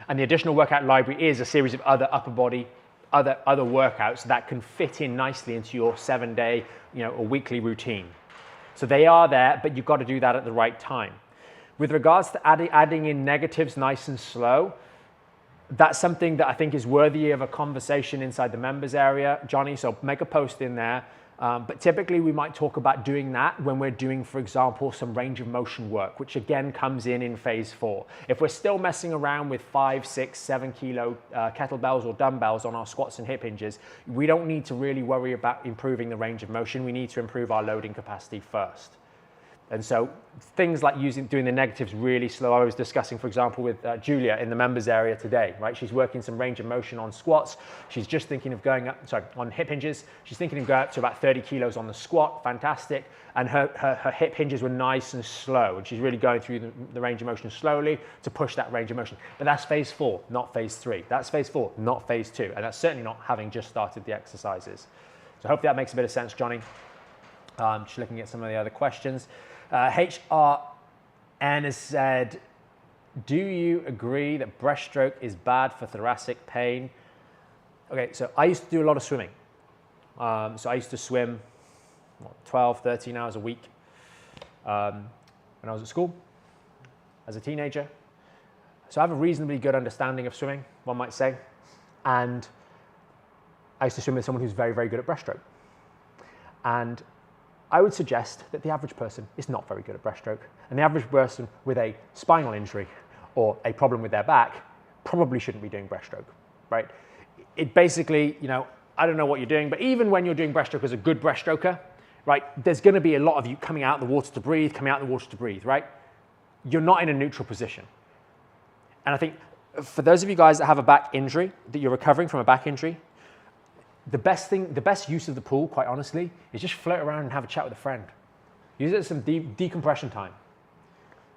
A: And the additional workout library is a series of other upper body, other workouts that can fit in nicely into your 7-day, or weekly routine. So they are there, but you've got to do that at the right time. With regards to adding in negatives nice and slow, that's something that I think is worthy of a conversation inside the members area, Johnny, so make a post in there. But typically we might talk about doing that when we're doing, for example, some range of motion work, which again comes in phase 4. If we're still messing around with 5, 6, 7 kilo kettlebells or dumbbells on our squats and hip hinges, we don't need to really worry about improving the range of motion. We need to improve our loading capacity first. And so things like doing the negatives really slow. I was discussing, for example, with Julia in the members area today, right? She's working some range of motion on squats. She's just thinking of going up, on hip hinges. She's thinking of going up to about 30 kilos on the squat, fantastic. And her hip hinges were nice and slow. And she's really going through the range of motion slowly to push that range of motion. But that's phase 4, not phase 3. That's phase 4, not phase 2. And that's certainly not having just started the exercises. So hopefully that makes a bit of sense, Johnny. Just looking at some of the other questions. HRN has said, do you agree that breaststroke is bad for thoracic pain? Okay, so I used to do a lot of swimming. So I used to swim 12, 13 hours a week when I was at school as a teenager. So I have a reasonably good understanding of swimming, one might say. And I used to swim with someone who's very, very good at breaststroke. And I would suggest that the average person is not very good at breaststroke, and the average person with a spinal injury or a problem with their back probably shouldn't be doing breaststroke, right? It basically, I don't know what you're doing, but even when you're doing breaststroke as a good breaststroker, right, there's going to be a lot of you coming out of the water to breathe, right? You're not in a neutral position. And I think for those of you guys that have a back injury, that you're recovering from a back injury, the best use of the pool, quite honestly, is just float around and have a chat with a friend. Use it as some decompression time.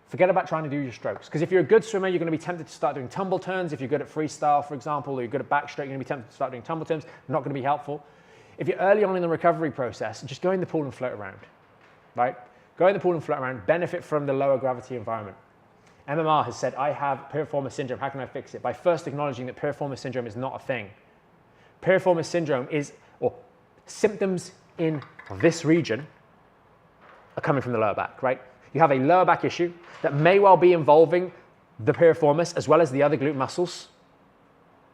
A: Forget about trying to do your strokes. Because if you're a good swimmer, you're going to be tempted to start doing tumble turns. If you're good at freestyle, for example, or you're good at backstroke, you're going to be tempted to start doing tumble turns. Not going to be helpful. If you're early on in the recovery process, just go in the pool and float around, right? Go in the pool and float around, benefit from the lower gravity environment. MMR has said, I have piriformis syndrome, how can I fix it? By first acknowledging that piriformis syndrome is not a thing. Piriformis syndrome or symptoms in this region are coming from the lower back, right? You have a lower back issue that may well be involving the piriformis as well as the other glute muscles,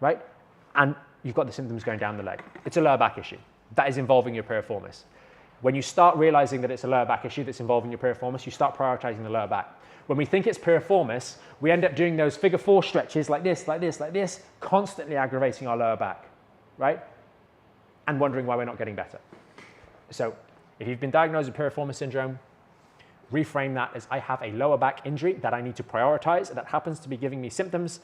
A: right? And you've got the symptoms going down the leg. It's a lower back issue that is involving your piriformis. When you start realizing that it's a lower back issue that's involving your piriformis, you start prioritizing the lower back. When we think it's piriformis, we end up doing those figure 4 stretches like this, constantly aggravating our lower back, right? And wondering why we're not getting better. So if you've been diagnosed with piriformis syndrome, reframe that as I have a lower back injury that I need to prioritize, that happens to be giving me symptoms,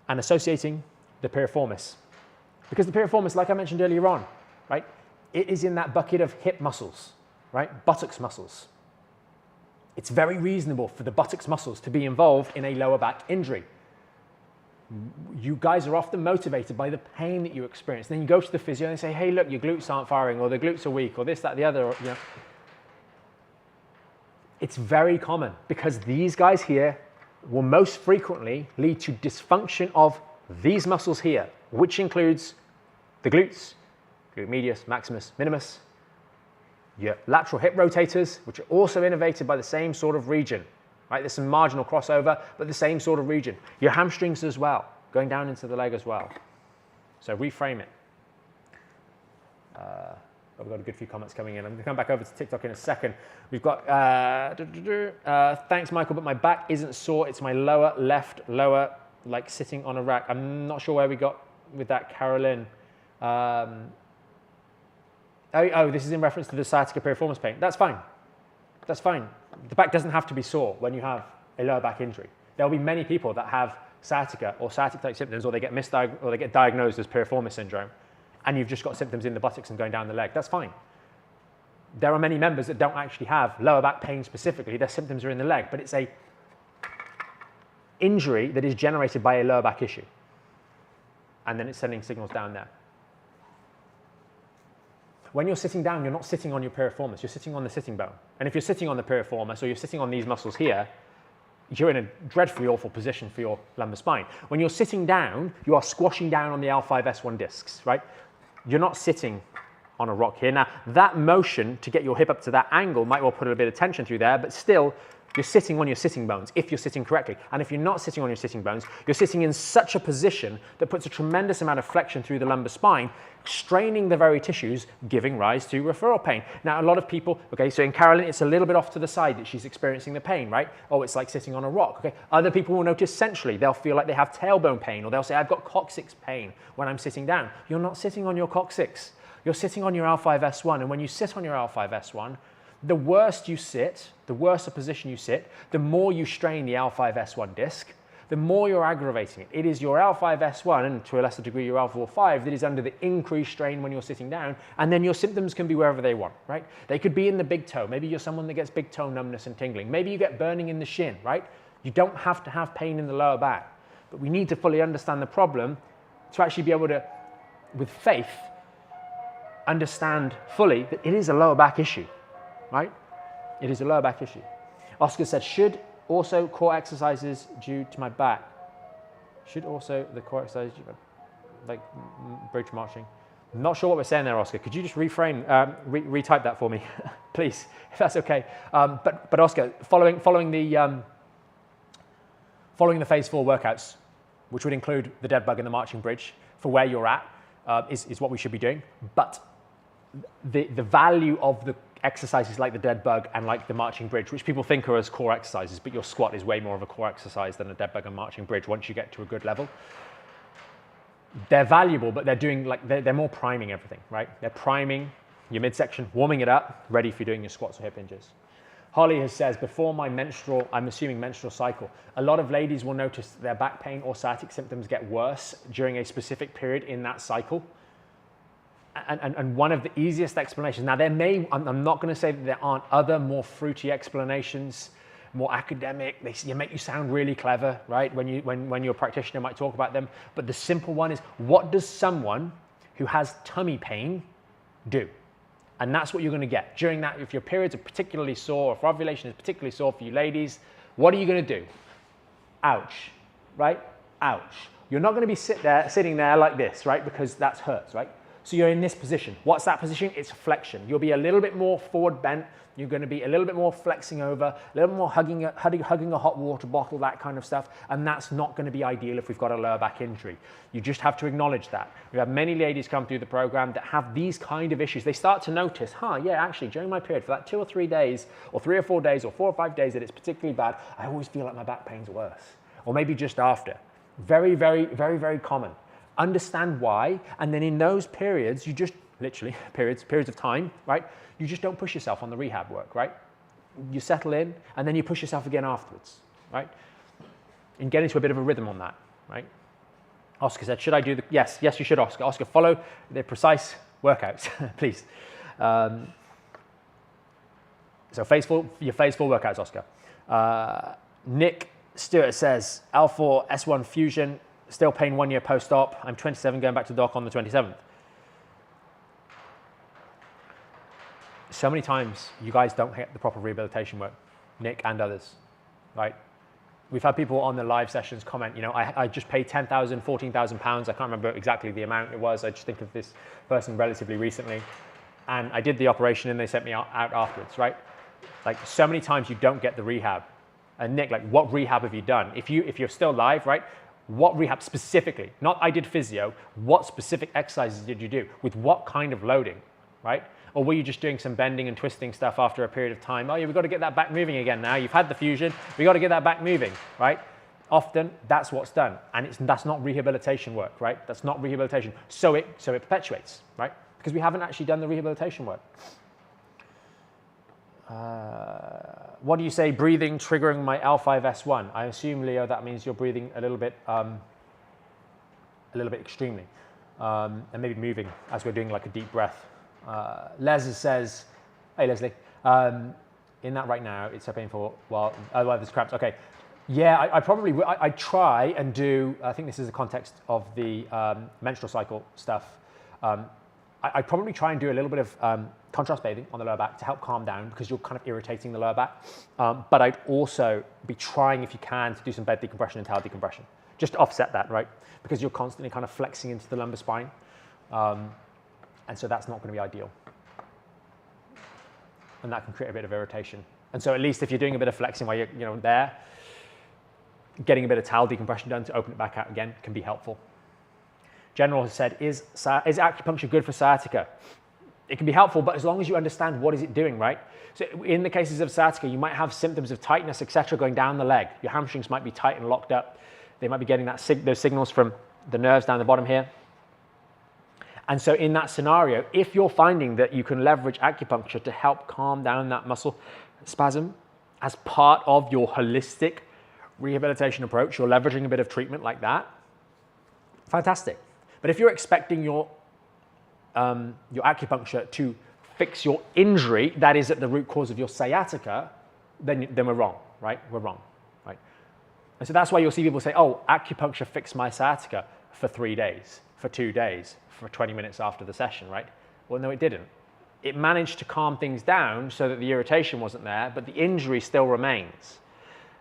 A: and associating the piriformis. Because the piriformis, like I mentioned earlier on, right, it is in that bucket of hip muscles, right, buttocks muscles. It's very reasonable for the buttocks muscles to be involved in a lower back injury. You guys are often motivated by the pain that you experience. Then you go to the physio and they say, hey, look, your glutes aren't firing, or the glutes are weak, or this, that, the other. It's very common because these guys here will most frequently lead to dysfunction of these muscles here, which includes the glutes, glute medius, maximus, minimus, your lateral hip rotators, which are also innervated by the same sort of region, right? There's some marginal crossover, but the same sort of region. Your hamstrings as well, going down into the leg as well. So reframe it. We've got a good few comments coming in. I'm going to come back over to TikTok in a second. We've got, thanks, Michael, but my back isn't sore. It's my lower left, like sitting on a rack. I'm not sure where we got with that, Carolyn. This is in reference to the sciatica piriformis pain. That's fine. That's fine. The back doesn't have to be sore when you have a lower back injury. There'll be many people that have sciatica or sciatic-type symptoms, or they get diagnosed as piriformis syndrome, and you've just got symptoms in the buttocks and going down the leg. That's fine. There are many members that don't actually have lower back pain specifically. Their symptoms are in the leg, but it's a injury that is generated by a lower back issue. And then it's sending signals down there. When you're sitting down, you're not sitting on your piriformis, you're sitting on the sitting bone. And if you're sitting on the piriformis or you're sitting on these muscles here, you're in a dreadfully awful position for your lumbar spine. When you're sitting down, you are squashing down on the L5-S1 discs, right? You're not sitting on a rock here. Now, that motion to get your hip up to that angle might well put a bit of tension through there, but still, you're sitting on your sitting bones if you're sitting correctly. And if you're not sitting on your sitting bones, you're sitting in such a position that puts a tremendous amount of flexion through the lumbar spine, straining the very tissues, giving rise to referral pain. Now, a lot of people, okay, so in Carolyn, it's a little bit off to the side that she's experiencing the pain, right? Oh, it's like sitting on a rock, okay? Other people will notice centrally, they'll feel like they have tailbone pain, or they'll say, I've got coccyx pain when I'm sitting down. You're not sitting on your coccyx. You're sitting on your L5-S1, and when you sit on your L5-S1, the worse you sit, the worse a position you sit, the more you strain the L5-S1 disc, the more you're aggravating it. It is your L5-S1, and to a lesser degree your L4-5, that is under the increased strain when you're sitting down, and then your symptoms can be wherever they want, right? They could be in the big toe. Maybe you're someone that gets big toe numbness and tingling. Maybe you get burning in the shin, right? You don't have to have pain in the lower back, but we need to fully understand the problem to actually be able to, with faith, understand fully that it is a lower back issue, right? It is a lower back issue. Oscar said, should also core exercises due to my back? Should also the core exercises, like bridge marching? I'm not sure what we're saying there, Oscar. Could you just reframe, retype that for me, please, if that's okay? But Oscar, following the phase 4 workouts, which would include the dead bug and the marching bridge, for where you're at, is what we should be doing. But the value of the exercises like the dead bug and like the marching bridge, which people think are as core exercises, but your squat is way more of a core exercise than a dead bug and marching bridge once you get to a good level. They're valuable, but they're doing like, they're more priming everything, right? They're priming your midsection, warming it up, ready for doing your squats or hip hinges. Holly says, before my menstrual, I'm assuming menstrual cycle, a lot of ladies will notice their back pain or sciatic symptoms get worse during a specific period in that cycle. And one of the easiest explanations, now I'm not going to say that there aren't other more fruity explanations, more academic, they make you sound really clever, right? When your practitioner might talk about them. But the simple one is, what does someone who has tummy pain do? And that's what you're going to get. During that, if your periods are particularly sore, or if ovulation is particularly sore for you ladies, what are you going to do? Ouch, right? Ouch. You're not going to be sitting there like this, right? Because that hurts, right? So you're in this position. What's that position? It's flexion. You'll be a little bit more forward bent. You're going to be a little bit more flexing over, a little bit more hugging a hot water bottle, that kind of stuff. And that's not going to be ideal if we've got a lower back injury. You just have to acknowledge that. We have many ladies come through the program that have these kind of issues. They start to notice, yeah, actually during my period for that 2 or 3 days, or 3 or 4 days, or 4 or 5 days that it's particularly bad, I always feel like my back pain's worse. Or maybe just after. Very, very, very, very common. Understand why, and then in those periods, you just literally periods of time, right? You just don't push yourself on the rehab work, right? You settle in, and then you push yourself again afterwards, right? And get into a bit of a rhythm on that, right? Oscar said, should I do the, yes, you should, Oscar. Oscar, follow the precise workouts, please. So your phase 4 workouts, Oscar. Nick Stewart says, L4, S1 fusion, still pain 1 year post-op. I'm 27, going back to doc on the 27th. So many times you guys don't get the proper rehabilitation work. Nick and others, right? We've had people on the live sessions comment, you know, I just paid 10,000, 14,000 pounds. I can't remember exactly the amount it was. I just think of this person relatively recently. And I did the operation and they sent me out afterwards, right? Like so many times you don't get the rehab. And Nick, like what rehab have you done? If you're still live, right? What rehab specifically? Not I did physio. What specific exercises did you do? With what kind of loading, right? Or were you just doing some bending and twisting stuff after a period of time? Oh yeah, we've got to get that back moving again now. You've had the fusion. We've got to get that back moving, right? Often that's what's done. And that's not rehabilitation work, right? That's not rehabilitation. So it perpetuates, right? Because we haven't actually done the rehabilitation work. What do you say, breathing triggering my L5S1? I assume, Leo, that means you're breathing a little bit extremely, and maybe moving as we're doing like a deep breath. Les says, hey Leslie, in that right now, it's so painful. Well, otherwise there's cramps. Okay, yeah, I probably will. I try and do, I think this is the context of the menstrual cycle stuff. I probably try and do a little bit of contrast bathing on the lower back to help calm down because you're kind of irritating the lower back. But I'd also be trying, if you can, to do some bed decompression and towel decompression, just to offset that, right? Because you're constantly kind of flexing into the lumbar spine. And so that's not going to be ideal. And that can create a bit of irritation. And so at least if you're doing a bit of flexing while you're there, getting a bit of towel decompression done to open it back out again can be helpful. General has said, is acupuncture good for sciatica? It can be helpful, but as long as you understand what is it doing, right? So in the cases of sciatica, you might have symptoms of tightness, etc., going down the leg. Your hamstrings might be tight and locked up. They might be getting those signals from the nerves down the bottom here. And so in that scenario, if you're finding that you can leverage acupuncture to help calm down that muscle spasm as part of your holistic rehabilitation approach, you're leveraging a bit of treatment like that, fantastic. But if you're expecting your acupuncture to fix your injury that is at the root cause of your sciatica, then we're wrong, right? We're wrong, right? And so that's why you'll see people say, oh, acupuncture fixed my sciatica for 3 days, for 2 days, for 20 minutes after the session, right? Well, no, it didn't. It managed to calm things down so that the irritation wasn't there, but the injury still remains.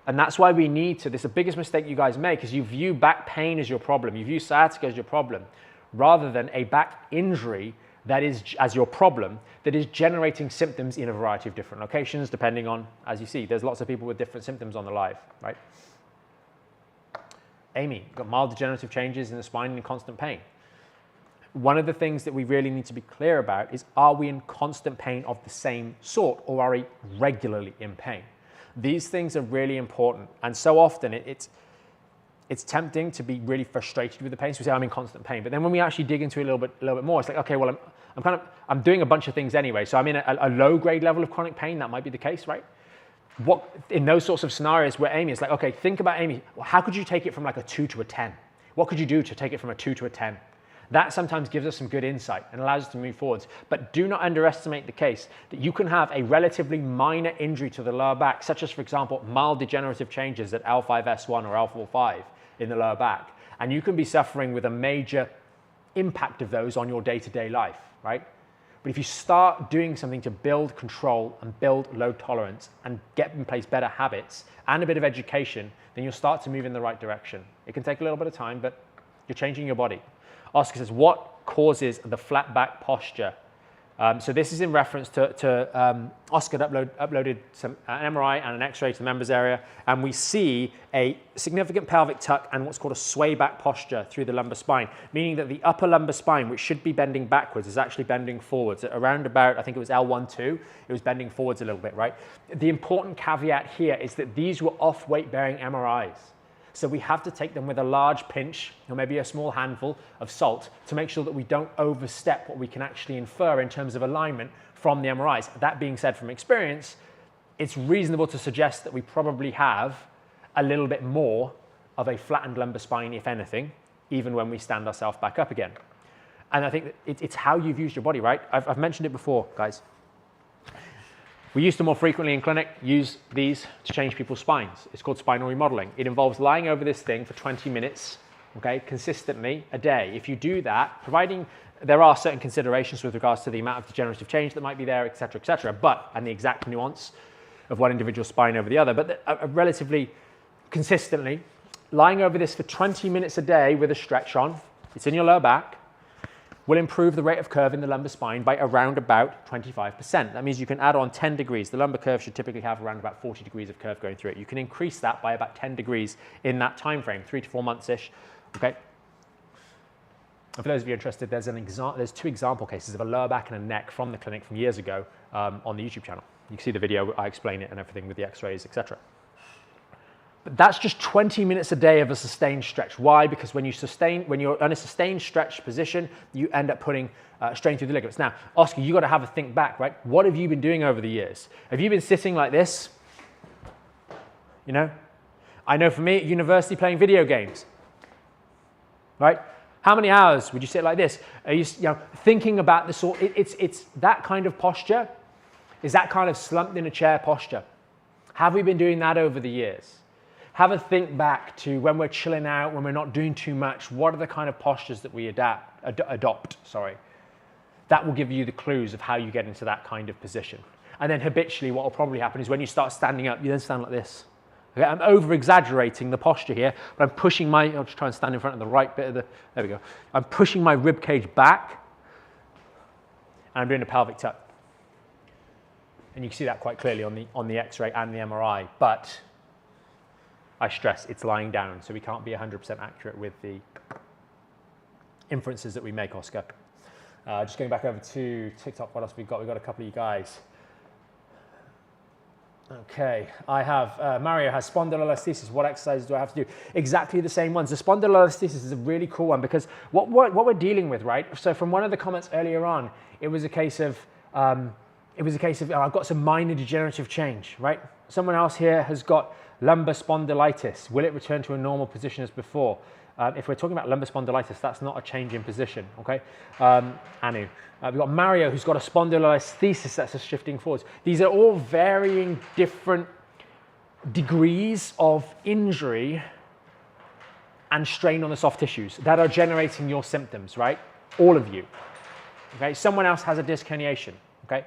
A: And that's why we need to, this is the biggest mistake you guys make, is you view back pain as your problem. You view sciatica as your problem, rather than a back injury that is, as your problem, that is generating symptoms in a variety of different locations, depending on, as you see, there's lots of people with different symptoms on the live, right? Amy, got mild degenerative changes in the spine and in constant pain. One of the things that we really need to be clear about is, are we in constant pain of the same sort, or are we regularly in pain? These things are really important, and so often it's tempting to be really frustrated with the pain. So we say, I'm in constant pain. But then when we actually dig into it a little bit more, it's like, okay, well, I'm doing a bunch of things anyway. So I'm in a low grade level of chronic pain. That might be the case, right? What, in those sorts of scenarios where Amy is like, okay, think about Amy. Well, how could you take it from like a 2 to a 10? What could you do to take it from a 2 to a 10? That sometimes gives us some good insight and allows us to move forwards. But do not underestimate the case that you can have a relatively minor injury to the lower back, such as, for example, mild degenerative changes at L5S1 or L45 in the lower back. And you can be suffering with a major impact of those on your day-to-day life, right? But if you start doing something to build control and build load tolerance and get in place better habits and a bit of education, then you'll start to move in the right direction. It can take a little bit of time, but you're changing your body. Oscar says, what causes the flat back posture? So this is in reference to Oscar uploaded an MRI and an X-ray to the members area, and we see a significant pelvic tuck and what's called a sway back posture through the lumbar spine, meaning that the upper lumbar spine, which should be bending backwards, is actually bending forwards. At around about, I think it was L1-2, it was bending forwards a little bit, right? The important caveat here is that these were off weight-bearing MRIs. So we have to take them with a large pinch or maybe a small handful of salt to make sure that we don't overstep what we can actually infer in terms of alignment from the MRIs. That being said, from experience, it's reasonable to suggest that we probably have a little bit more of a flattened lumbar spine, if anything, even when we stand ourselves back up again. And I think that it's how you've used your body, right? I've mentioned it before, guys. We used to more frequently in clinic use these to change people's spines. It's called spinal remodeling. It involves lying over this thing for 20 minutes, okay, consistently a day. If you do that, providing there are certain considerations with regards to the amount of degenerative change that might be there, et cetera, but, and the exact nuance, of one individual spine over the other, but relatively consistently, lying over this for 20 minutes a day with a stretch on, it's in your lower back, will improve the rate of curve in the lumbar spine by around about 25%. That means you can add on 10 degrees. The lumbar curve should typically have around about 40 degrees of curve going through it. You can increase that by about 10 degrees in that time frame, 3 to 4 months-ish, okay? And for those of you interested, there's 2 example cases of a lower back and a neck from the clinic from years ago on the YouTube channel. You can see the video, I explain it and everything with the x-rays, etc. But that's just 20 minutes a day of a sustained stretch. Why? Because when you're in a sustained stretch position, you end up putting strain through the ligaments. Now, Oscar, you got to have a think back, right? What have you been doing over the years? Have you been sitting like this? You know? I know for me at university playing video games, right? How many hours would you sit like this? Are you thinking about the sort? It's that kind of posture. Is that kind of slumped in a chair posture? Have we been doing that over the years? Have a think back to when we're chilling out, when we're not doing too much, what are the kind of postures that we adopt, sorry. That will give you the clues of how you get into that kind of position. And then habitually what will probably happen is when you start standing up, you then stand like this. Okay, I'm over-exaggerating the posture here, but I'm pushing I'll just try and stand in front of the right bit of there we go. I'm pushing my rib cage back, and I'm doing a pelvic tuck. And you can see that quite clearly on the X-ray and the MRI, but I stress it's lying down, so we can't be 100% accurate with the inferences that we make, Oscar. Just going back over to TikTok, what else we've got? We've got a couple of you guys. Okay, I have, Mario has spondylolisthesis. What exercises do I have to do? Exactly the same ones. The spondylolisthesis is a really cool one because what we're dealing with, right? So from one of the comments earlier on, it was a case of, I've got some minor degenerative change, right? Someone else here has got lumbar spondylitis. Will it return to a normal position as before? If we're talking about lumbar spondylitis, that's not a change in position, okay? Anu. We've got Mario, who's got a spondylolisthesis, that's a shifting forwards. These are all varying different degrees of injury and strain on the soft tissues that are generating your symptoms, right? All of you, okay? Someone else has a disc herniation, okay?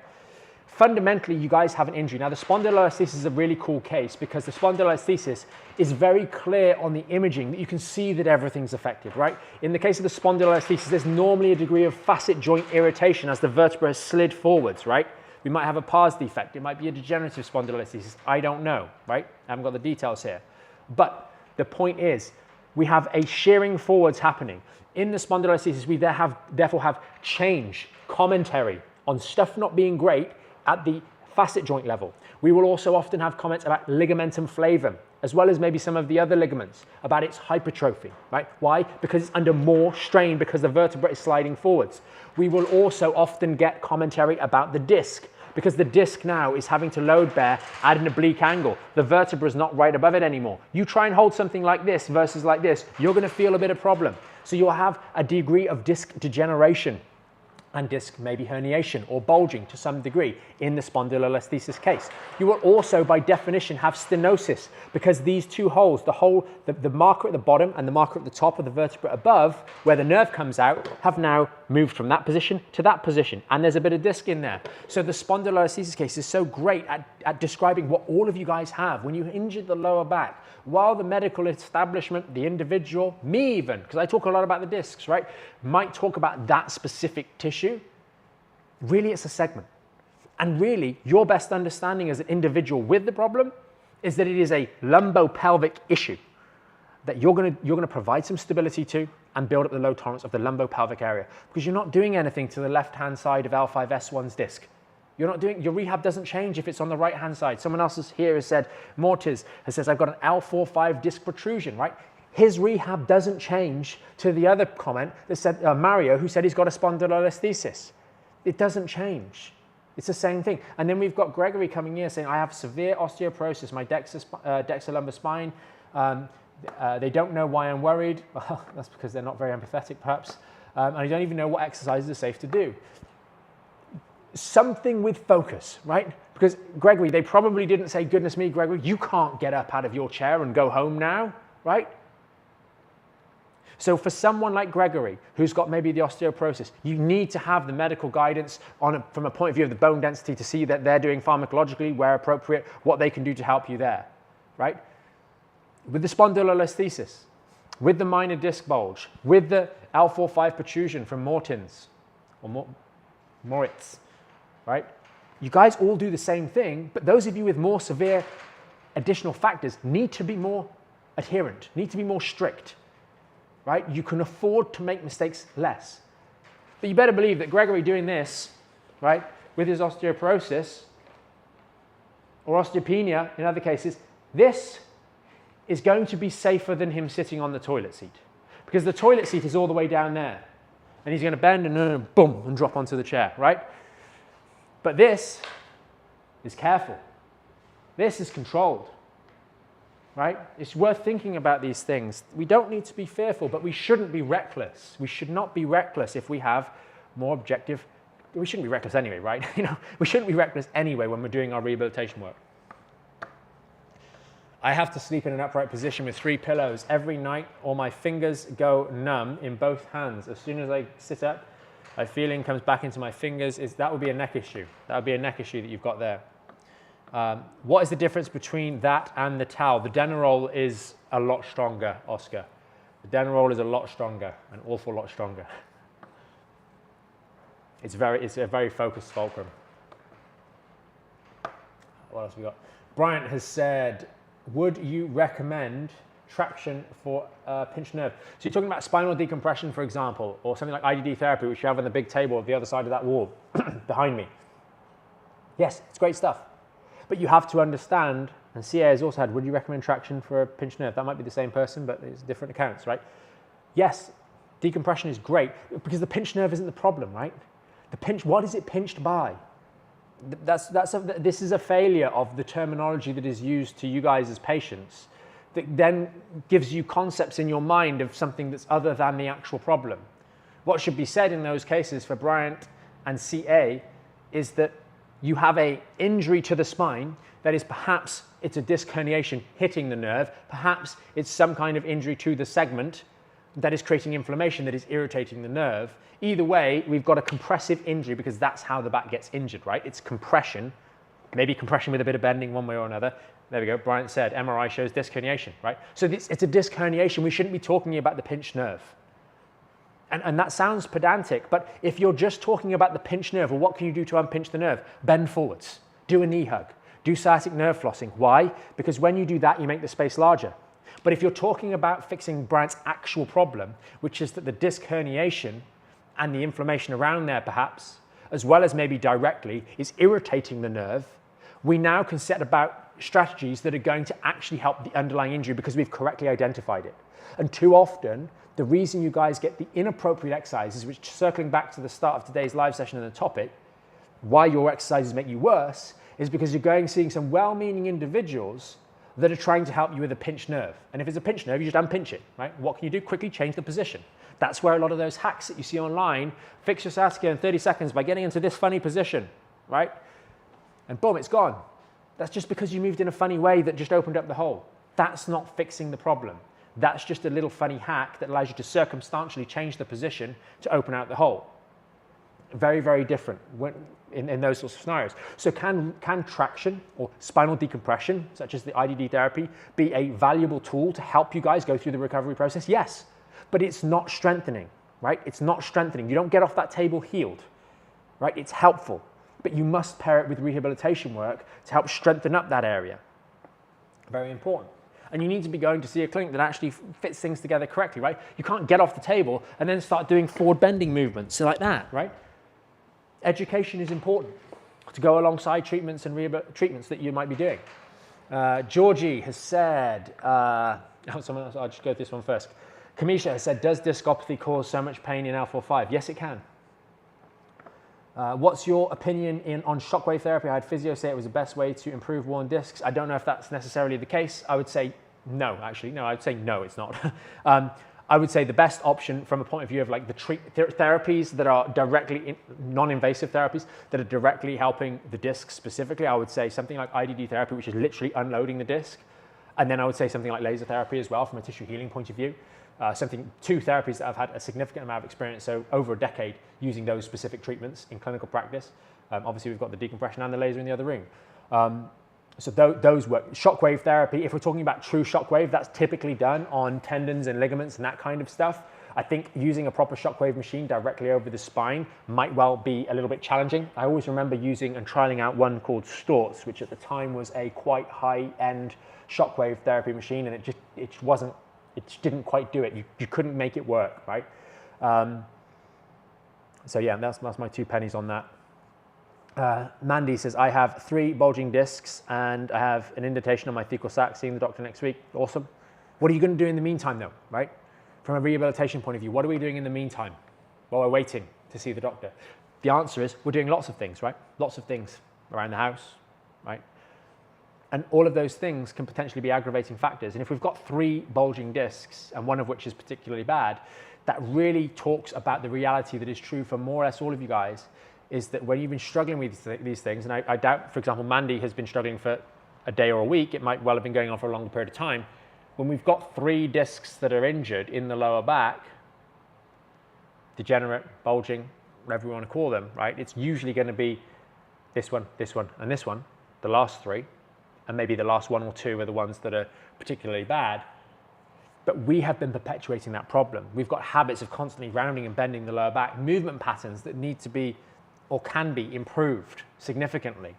A: Fundamentally, you guys have an injury. Now, the spondylolisthesis is a really cool case because the spondylolisthesis is very clear on the imaging that you can see that everything's affected, right? In the case of the spondylolisthesis, there's normally a degree of facet joint irritation as the vertebra has slid forwards, right? We might have a pars defect. It might be a degenerative spondylolisthesis. I don't know, right? I haven't got the details here. But the point is, we have a shearing forwards happening. In the spondylolisthesis, we therefore have change, commentary on stuff not being great at the facet joint level. We will also often have comments about ligamentum flavum, as well as maybe some of the other ligaments, about its hypertrophy, right? Why? Because it's under more strain because the vertebra is sliding forwards. We will also often get commentary about the disc, because the disc now is having to load bear at an oblique angle. The vertebra is not right above it anymore. You try and hold something like this versus like this, you're going to feel a bit of problem. So you'll have a degree of disc degeneration and disc maybe herniation or bulging to some degree in the spondylolisthesis case. You will also, by definition, have stenosis because these two holes, the marker at the bottom and the marker at the top of the vertebra above, where the nerve comes out, have now moved from that position to that position, and there's a bit of disc in there. So the spondylolisthesis case is so great at describing what all of you guys have. When you injured the lower back, while the medical establishment, the individual, me even, because I talk a lot about the discs, right, might talk about that specific tissue, really it's a segment. And really, your best understanding as an individual with the problem is that it is a lumbopelvic issue that you're gonna provide some stability to and build up the load tolerance of the lumbopelvic area, because you're not doing anything to the left-hand side of L5S1's disc. Your rehab doesn't change if it's on the right-hand side. Someone else here has said, Mortiz has said, I've got an L4-5 disc protrusion, right? His rehab doesn't change to the other comment that said, Mario, who said he's got a spondylolisthesis. It doesn't change. It's the same thing. And then we've got Gregory coming here saying, I have severe osteoporosis, my DEXA lumbar spine. They don't know why I'm worried. Well, that's because they're not very empathetic, perhaps. And I don't even know what exercises are safe to do. Something with focus, right? Because Gregory, they probably didn't say, goodness me, Gregory, you can't get up out of your chair and go home now, right? So for someone like Gregory, who's got maybe the osteoporosis, you need to have the medical guidance from a point of view of the bone density to see that they're doing pharmacologically, where appropriate, what they can do to help you there, right? With the spondylolisthesis, with the minor disc bulge, with the L4-5 protrusion from Mortins, or Moritz, right? You guys all do the same thing, but those of you with more severe additional factors need to be more adherent, need to be more strict, right? You can afford to make mistakes less. But you better believe that Gregory doing this, right, with his osteoporosis or osteopenia in other cases, this is going to be safer than him sitting on the toilet seat, because the toilet seat is all the way down there and he's going to bend and boom and drop onto the chair, right? But this is careful. This is controlled, right? It's worth thinking about these things. We don't need to be fearful, but we shouldn't be reckless. We should not be reckless if we have more objective. We shouldn't be reckless anyway, right? We shouldn't be reckless anyway when we're doing our rehabilitation work. I have to sleep in an upright position with 3 pillows every night, or my fingers go numb in both hands. As soon as I sit up, a feeling comes back into my fingers. That would be a neck issue. That would be a neck issue that you've got there. What is the difference between that and the towel? The Denerol is a lot stronger, Oscar. The Denerol is a lot stronger, an awful lot stronger. It's a very focused fulcrum. What else have we got? Bryant has said, would you recommend traction for pinched nerve? So you're talking about spinal decompression, for example, or something like IDD therapy, which you have on the big table at the other side of that wall behind me. Yes, it's great stuff. But you have to understand, and CA has also had, would you recommend traction for a pinched nerve? That might be the same person, but it's different accounts, right? Yes, decompression is great, because the pinched nerve isn't the problem, right? What is it pinched by? This is a failure of the terminology that is used to you guys as patients, that then gives you concepts in your mind of something that's other than the actual problem. What should be said in those cases for Bryant and CA is that you have an injury to the spine that is perhaps it's a disc herniation hitting the nerve, perhaps it's some kind of injury to the segment that is creating inflammation that is irritating the nerve. Either way, we've got a compressive injury, because that's how the back gets injured, right? It's compression, maybe compression with a bit of bending one way or another. There we go, Bryant said, MRI shows disc herniation, right? So it's a disc herniation. We shouldn't be talking about the pinched nerve. And that sounds pedantic, but if you're just talking about the pinched nerve, well, what can you do to unpinch the nerve? Bend forwards, do a knee hug, do sciatic nerve flossing. Why? Because when you do that, you make the space larger. But if you're talking about fixing Bryant's actual problem, which is that the disc herniation and the inflammation around there perhaps, as well as maybe directly, is irritating the nerve, we now can set about strategies that are going to actually help the underlying injury, because we've correctly identified it. And too often, the reason you guys get the inappropriate exercises, which, circling back to the start of today's live session and the topic, why your exercises make you worse, is because you're seeing some well-meaning individuals that are trying to help you with a pinched nerve. And if it's a pinched nerve, you just unpinch it, right? What can you do? Quickly change the position. That's where a lot of those hacks that you see online, fix your sciatica in 30 seconds by getting into this funny position, right? And boom, it's gone. That's just because you moved in a funny way that just opened up the hole. That's not fixing the problem. That's just a little funny hack that allows you to circumstantially change the position to open out the hole. Very, very different in those sorts of scenarios. So can traction or spinal decompression, such as the IDD therapy, be a valuable tool to help you guys go through the recovery process? Yes, but it's not strengthening, right? It's not strengthening. You don't get off that table healed, right? It's helpful, but you must pair it with rehabilitation work to help strengthen up that area. Very important. And you need to be going to see a clinic that actually fits things together correctly, right? You can't get off the table and then start doing forward bending movements like that, right? Education is important to go alongside treatments and treatments that you might be doing. Georgie has said, someone else, I'll just go to this one first. Kamisha has said, does discopathy cause so much pain in L4-5? Yes, it can. What's your opinion on shockwave therapy? I had physio say it was the best way to improve worn discs. I don't know if that's necessarily the case. I would say no, actually. No, I would say no, it's not. I would say the best option from a point of view of like the therapies that are directly, non-invasive therapies that are directly helping the disc specifically, I would say something like IDD therapy, which is literally unloading the disc. And then I would say something like laser therapy as well from a tissue healing point of view. two therapies that I've had a significant amount of experience, so over a decade using those specific treatments in clinical practice. Obviously, we've got the decompression and the laser in the other room. So those work. Shockwave therapy, if we're talking about true shockwave, that's typically done on tendons and ligaments and that kind of stuff. I think using a proper shockwave machine directly over the spine might well be a little bit challenging. I always remember using and trialing out one called Storz, which at the time was a quite high-end shockwave therapy machine, and it didn't quite do it. You couldn't make it work, right? So yeah, that's my 2 pennies on that. Mandy says, I have 3 bulging discs and I have an indentation on my thecal sac, seeing the doctor next week. Awesome. What are you going to do in the meantime though, right? From a rehabilitation point of view, what are we doing in the meantime while we're waiting to see the doctor? The answer is we're doing lots of things, right? Lots of things around the house, right? And all of those things can potentially be aggravating factors. And if we've got 3 bulging discs and one of which is particularly bad, that really talks about the reality that is true for more or less all of you guys, is that when you've been struggling with these things, and I doubt, for example, Mandy has been struggling for a day or a week, it might well have been going on for a longer period of time. When we've got 3 discs that are injured in the lower back, degenerate, bulging, whatever you want to call them, right? It's usually going to be this one, and this one, the last 3, and maybe the last 1 or 2 are the ones that are particularly bad. But we have been perpetuating that problem. We've got habits of constantly rounding and bending the lower back, movement patterns that need to be or can be improved significantly.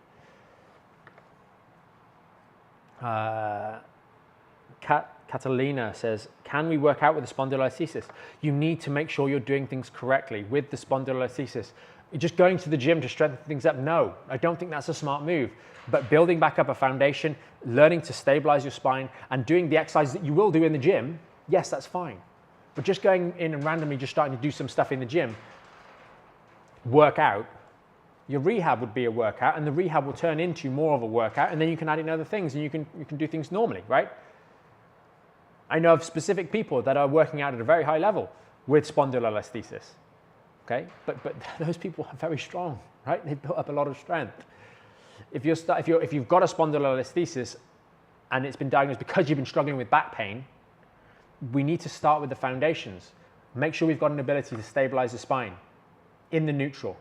A: Catalina says, can we work out with the spondylolisthesis? You need to make sure you're doing things correctly with the spondylolisthesis. Just going to the gym to strengthen things up, no, I don't think that's a smart move. But building back up a foundation, learning to stabilize your spine, and doing the exercises that you will do in the gym, yes, that's fine. But just going in and randomly just starting to do some stuff in the gym, work out, your rehab would be a workout, and the rehab will turn into more of a workout, and then you can add in other things, and you can do things normally, right? I know of specific people that are working out at a very high level with spondylolisthesis, okay? But those people are very strong, right? They've built up a lot of strength. If you've got a spondylolisthesis and it's been diagnosed because you've been struggling with back pain, we need to start with the foundations. Make sure we've got an ability to stabilize the spine in the neutral.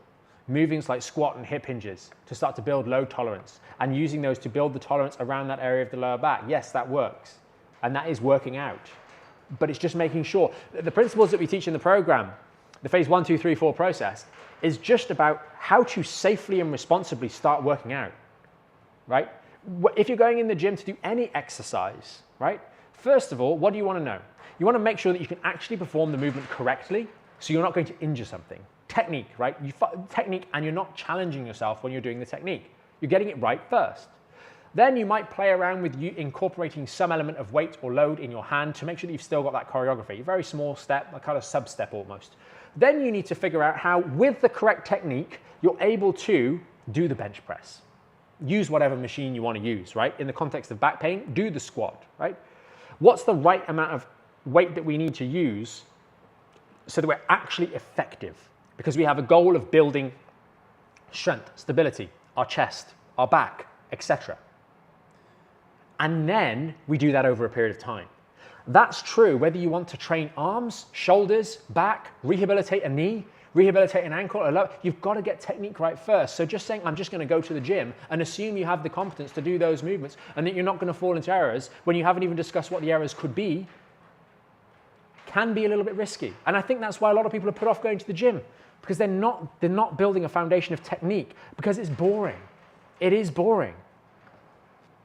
A: Movements like squat and hip hinges to start to build load tolerance, and using those to build the tolerance around that area of the lower back. Yes, that works, and that is working out. But it's just making sure that the principles that we teach in the program, the phase 1, 2, 3, 4 process, is just about how to safely and responsibly start working out, right? If you're going in the gym to do any exercise, right? First of all, what do you want to know? You want to make sure that you can actually perform the movement correctly, so you're not going to injure something. Technique, right? Technique, and you're not challenging yourself when you're doing the technique. You're getting it right first. Then you might play around with you incorporating some element of weight or load in your hand to make sure that you've still got that choreography. A very small step, a kind of sub-step almost. Then you need to figure out how, with the correct technique, you're able to do the bench press. Use whatever machine you want to use, right? In the context of back pain, do the squat, right? What's the right amount of weight that we need to use so that we're actually effective? Because we have a goal of building strength, stability, our chest, our back, etc. And then we do that over a period of time. That's true whether you want to train arms, shoulders, back, rehabilitate a knee, rehabilitate an ankle, you've got to get technique right first. So just saying, I'm just going to go to the gym and assume you have the competence to do those movements and that you're not going to fall into errors when you haven't even discussed what the errors could be, can be a little bit risky. And I think that's why a lot of people are put off going to the gym, because they're not building a foundation of technique, because it's boring. It is boring.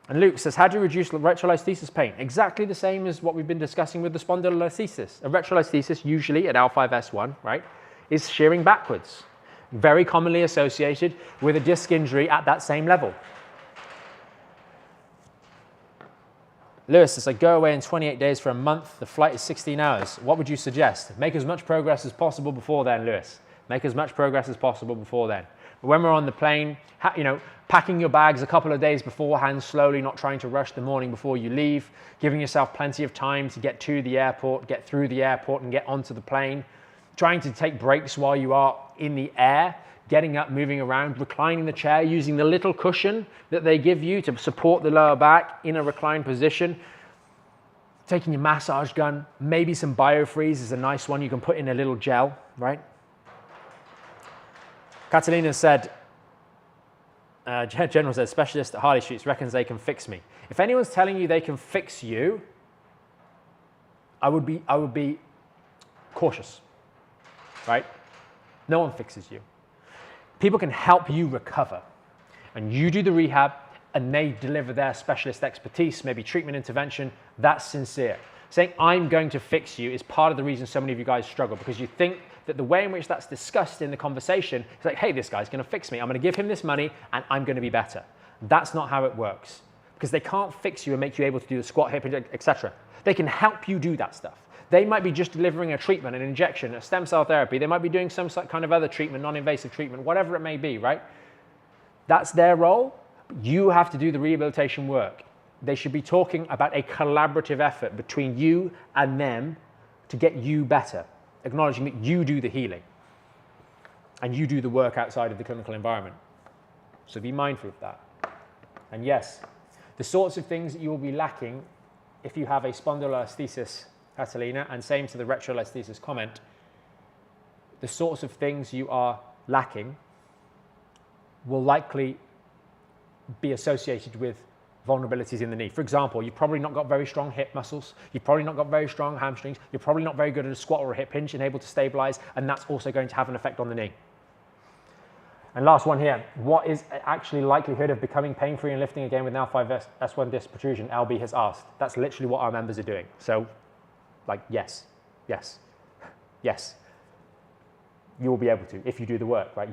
A: And Luke says, how do you reduce retrolisthesis pain? Exactly the same as what we've been discussing with the spondylolisthesis. A retrolisthesis, usually at L5S1, right, is shearing backwards, very commonly associated with a disc injury at that same level. Lewis says, I go away in 28 days for a month. The flight is 16 hours. What would you suggest? Make as much progress as possible before then, Lewis. Make as much progress as possible before then. But when we're on the plane, packing your bags a couple of days beforehand, slowly, not trying to rush the morning before you leave, giving yourself plenty of time to get to the airport, get through the airport and get onto the plane, trying to take breaks while you are in the air, getting up, moving around, reclining the chair, using the little cushion that they give you to support the lower back in a reclined position. taking your massage gun, maybe some biofreeze is a nice one. You can put in a little gel, right? Catalina said, General says, specialist at Harley Streets reckons they can fix me. If anyone's telling you they can fix you, I would be cautious, right? No one fixes you. People can help you recover, and you do the rehab and they deliver their specialist expertise, maybe treatment intervention. That's sincere. Saying I'm going to fix you is part of the reason so many of you guys struggle, because you think that the way in which that's discussed in the conversation is like, hey, this guy's going to fix me. I'm going to give him this money and I'm going to be better. That's not how it works, because they can't fix you and make you able to do the squat, hip, etc. They can help you do that stuff. They might be just delivering a treatment, an injection, a stem cell therapy. They might be doing some kind of other treatment, non-invasive treatment, whatever it may be, right? That's their role. You have to do the rehabilitation work. They should be talking about a collaborative effort between you and them to get you better, acknowledging that you do the healing and you do the work outside of the clinical environment. So be mindful of that. And yes, the sorts of things that you will be lacking if you have a spondylolisthesis, Catalina, and same to the retrolisthesis comment, the sorts of things you are lacking will likely be associated with vulnerabilities in the knee. For example, you've probably not got very strong hip muscles, you've probably not got very strong hamstrings, you're probably not very good at a squat or a hip hinge and able to stabilize, and that's also going to have an effect on the knee. And last one here, what is actually likelihood of becoming pain-free and lifting again with an L5S1 disc protrusion? LB has asked. That's literally what our members are doing. So, like, yes, yes, yes. You will be able to if you do the work, right?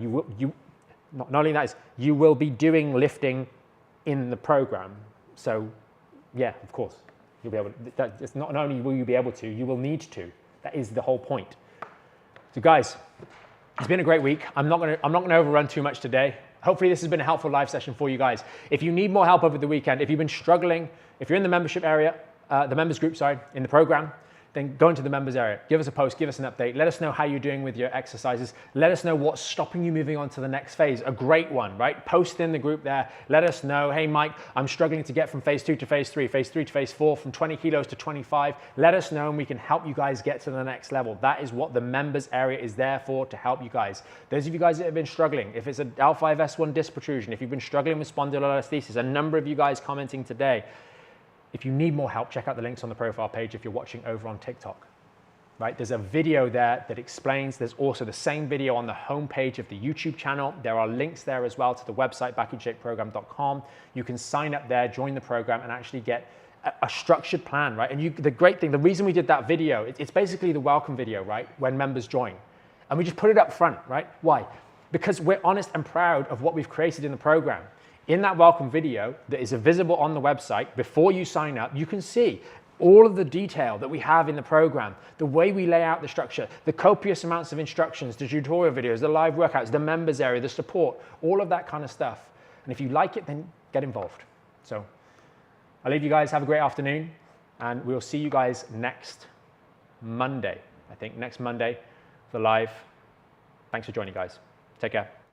A: Not only that, you will be doing lifting in the program. So, yeah, of course, you'll be able to. It's not only will you be able to, you will need to. That is the whole point. So, guys, it's been a great week. I'm not gonna overrun too much today. Hopefully, this has been a helpful live session for you guys. If you need more help over the weekend, if you've been struggling, if you're in the membership area, the members group, sorry, in the program, then go into the members area, give us a post, give us an update, let us know how you're doing with your exercises, let us know what's stopping you moving on to the next phase, a great one, right? Post in the group there, let us know, hey Mike, I'm struggling to get from phase 2 to phase 3, phase 3 to phase 4, from 20 kilos to 25, let us know and we can help you guys get to the next level. That is what the members area is there for, to help you guys. Those of you guys that have been struggling, if it's an L5S1 disc protrusion, if you've been struggling with spondylolisthesis, a number of you guys commenting today, if you need more help, check out the links on the profile page if you're watching over on TikTok, right? There's a video there that explains. There's also the same video on the homepage of the YouTube channel. There are links there as well to the website, backinshapeprogram.com. You can sign up there, join the program, and actually get a structured plan, right? And the great thing, the reason we did that video, it's basically the welcome video, right? When members join. And we just put it up front, right? Why? Because we're honest and proud of what we've created in the program. In that welcome video that is visible on the website, before you sign up, you can see all of the detail that we have in the program, the way we lay out the structure, the copious amounts of instructions, the tutorial videos, the live workouts, the members area, the support, all of that kind of stuff. And if you like it, then get involved. So I'll leave you guys. Have a great afternoon, and we'll see you guys next Monday. I think next Monday for live. Thanks for joining, guys. Take care.